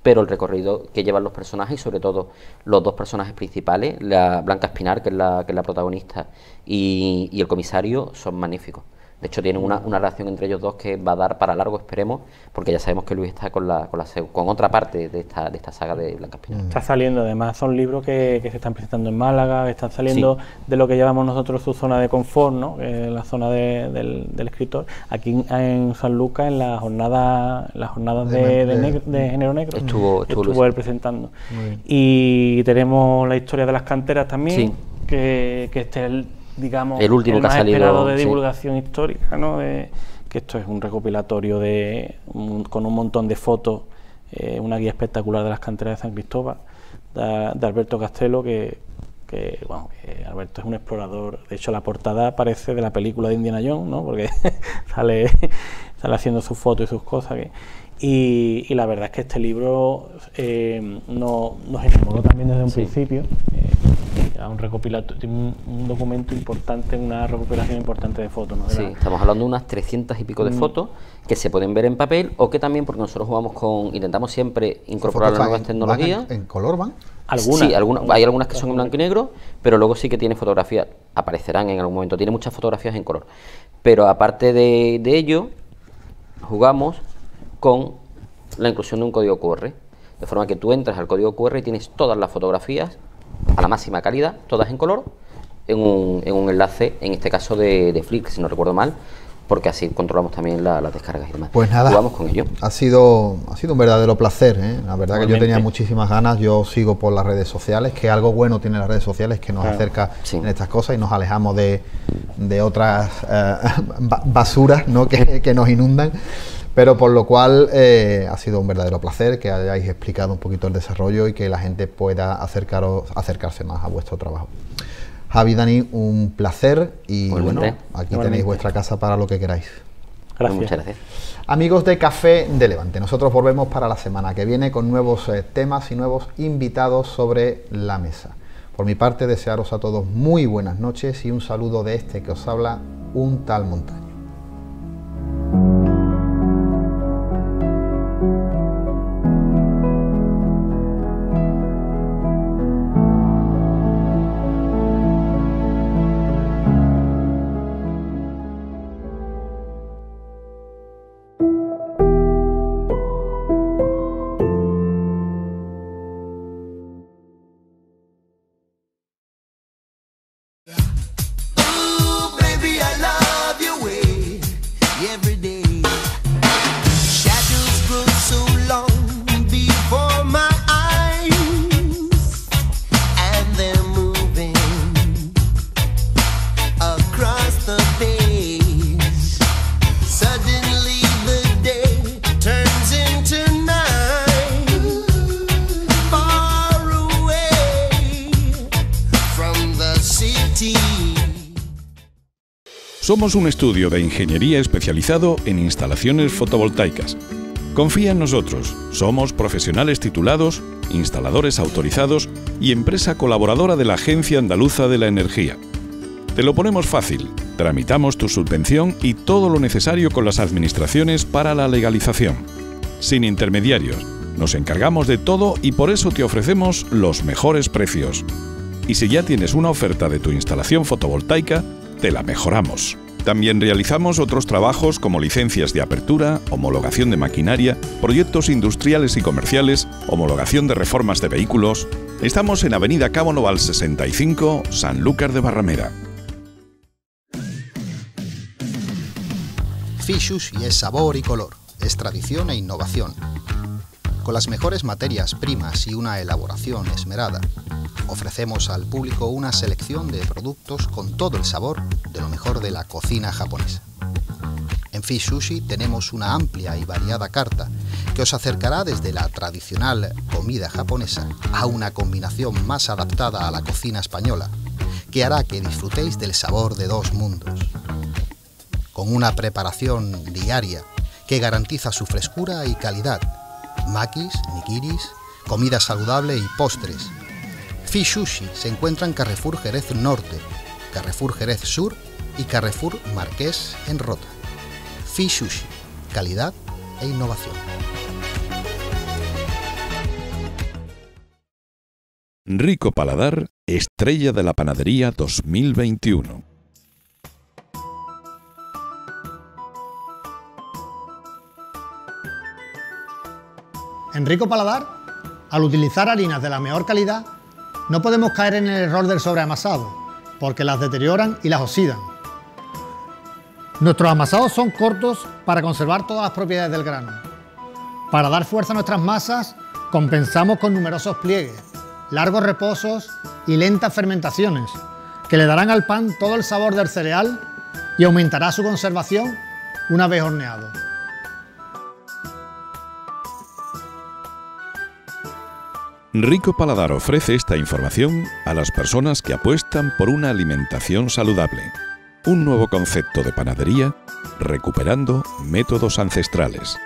Pero el recorrido que llevan los personajes, y sobre todo los dos personajes principales, la Blanca Espinar, que es la protagonista, y el comisario, son magníficos. De hecho, tienen una relación entre ellos dos que va a dar para largo, esperemos, porque ya sabemos que Luis está con otra parte de esta saga de Blanca Espinar. Está saliendo, además, son libros que se están presentando en Málaga, están saliendo de lo que llamamos nosotros su zona de confort, ¿no? La zona del escritor. Aquí en Sanlúcar, en las jornadas de Género Negro, estuvo él presentando. Y tenemos la historia de las canteras también, que este es digamos, el último el que más ha salido, esperado de divulgación histórica, ¿no? Que esto es un recopilatorio con un montón de fotos, una guía espectacular de las canteras de San Cristóbal, de Alberto Castelo, que Alberto es un explorador. De hecho, la portada parece de la película de Indiana Jones, ¿no? Porque sale haciendo sus fotos y sus cosas. Y la verdad es que este libro nos enamoró también desde un principio. Un recopilatorio, un documento importante, una recopilación importante de fotos, ¿no? Sí, estamos hablando de unas 300 y pico de fotos que se pueden ver en papel, o que también, porque nosotros intentamos siempre incorporar las nuevas tecnologías. ¿En color van? Algunas. Sí, hay algunas que son en blanco y negro, pero luego sí que tiene fotografías, aparecerán en algún momento, tiene muchas fotografías en color. Pero aparte de ello, jugamos con la inclusión de un código QR, de forma que tú entras al código QR y tienes todas las fotografías a la máxima calidad, todas en color, en un enlace, en este caso de Flickr, si no recuerdo mal, porque así controlamos también las descargas y demás. Pues nada, jugamos con ello. Ha sido un verdadero placer, ¿eh? La verdad que yo tenía muchísimas ganas. Yo sigo por las redes sociales, que algo bueno tiene las redes sociales, que nos acerca en estas cosas y nos alejamos de otras basuras, ¿no? que nos inundan. Pero por lo cual ha sido un verdadero placer que hayáis explicado un poquito el desarrollo y que la gente pueda acercarse más a vuestro trabajo. Javi, Dani, un placer y bueno, aquí tenéis vuestra casa para lo que queráis. Gracias. Muchas gracias. Amigos de Café de Levante, nosotros volvemos para la semana que viene con nuevos temas y nuevos invitados sobre la mesa. Por mi parte, desearos a todos muy buenas noches y un saludo de este que os habla, un tal Montaño. Somos un estudio de ingeniería especializado en instalaciones fotovoltaicas. Confía en nosotros, somos profesionales titulados, instaladores autorizados y empresa colaboradora de la Agencia Andaluza de la Energía. Te lo ponemos fácil, tramitamos tu subvención y todo lo necesario con las administraciones para la legalización. Sin intermediarios, nos encargamos de todo y por eso te ofrecemos los mejores precios. Y si ya tienes una oferta de tu instalación fotovoltaica, te la mejoramos. También realizamos otros trabajos como licencias de apertura, homologación de maquinaria, proyectos industriales y comerciales, homologación de reformas de vehículos. Estamos en Avenida Cabo Noval 65, Sanlúcar de Barrameda. Fish Sushi es sabor y color, es tradición e innovación. Con las mejores materias primas y una elaboración esmerada, ofrecemos al público una selección de productos con todo el sabor de lo mejor de la cocina japonesa. En Fish Sushi tenemos una amplia y variada carta que os acercará desde la tradicional comida japonesa a una combinación más adaptada a la cocina española, que hará que disfrutéis del sabor de dos mundos. Con una preparación diaria que garantiza su frescura y calidad, makis, nigiris, comida saludable y postres. Fish Sushi se encuentra en Carrefour Jerez Norte, Carrefour Jerez Sur y Carrefour Marqués en Rota. Fish Sushi, calidad e innovación. Rico Paladar, estrella de la panadería 2021. En Rico Paladar, al utilizar harinas de la mejor calidad, no podemos caer en el error del sobreamasado, porque las deterioran y las oxidan. Nuestros amasados son cortos para conservar todas las propiedades del grano. Para dar fuerza a nuestras masas, compensamos con numerosos pliegues, largos reposos y lentas fermentaciones, que le darán al pan todo el sabor del cereal y aumentará su conservación una vez horneado. Rico Paladar ofrece esta información a las personas que apuestan por una alimentación saludable. Un nuevo concepto de panadería recuperando métodos ancestrales.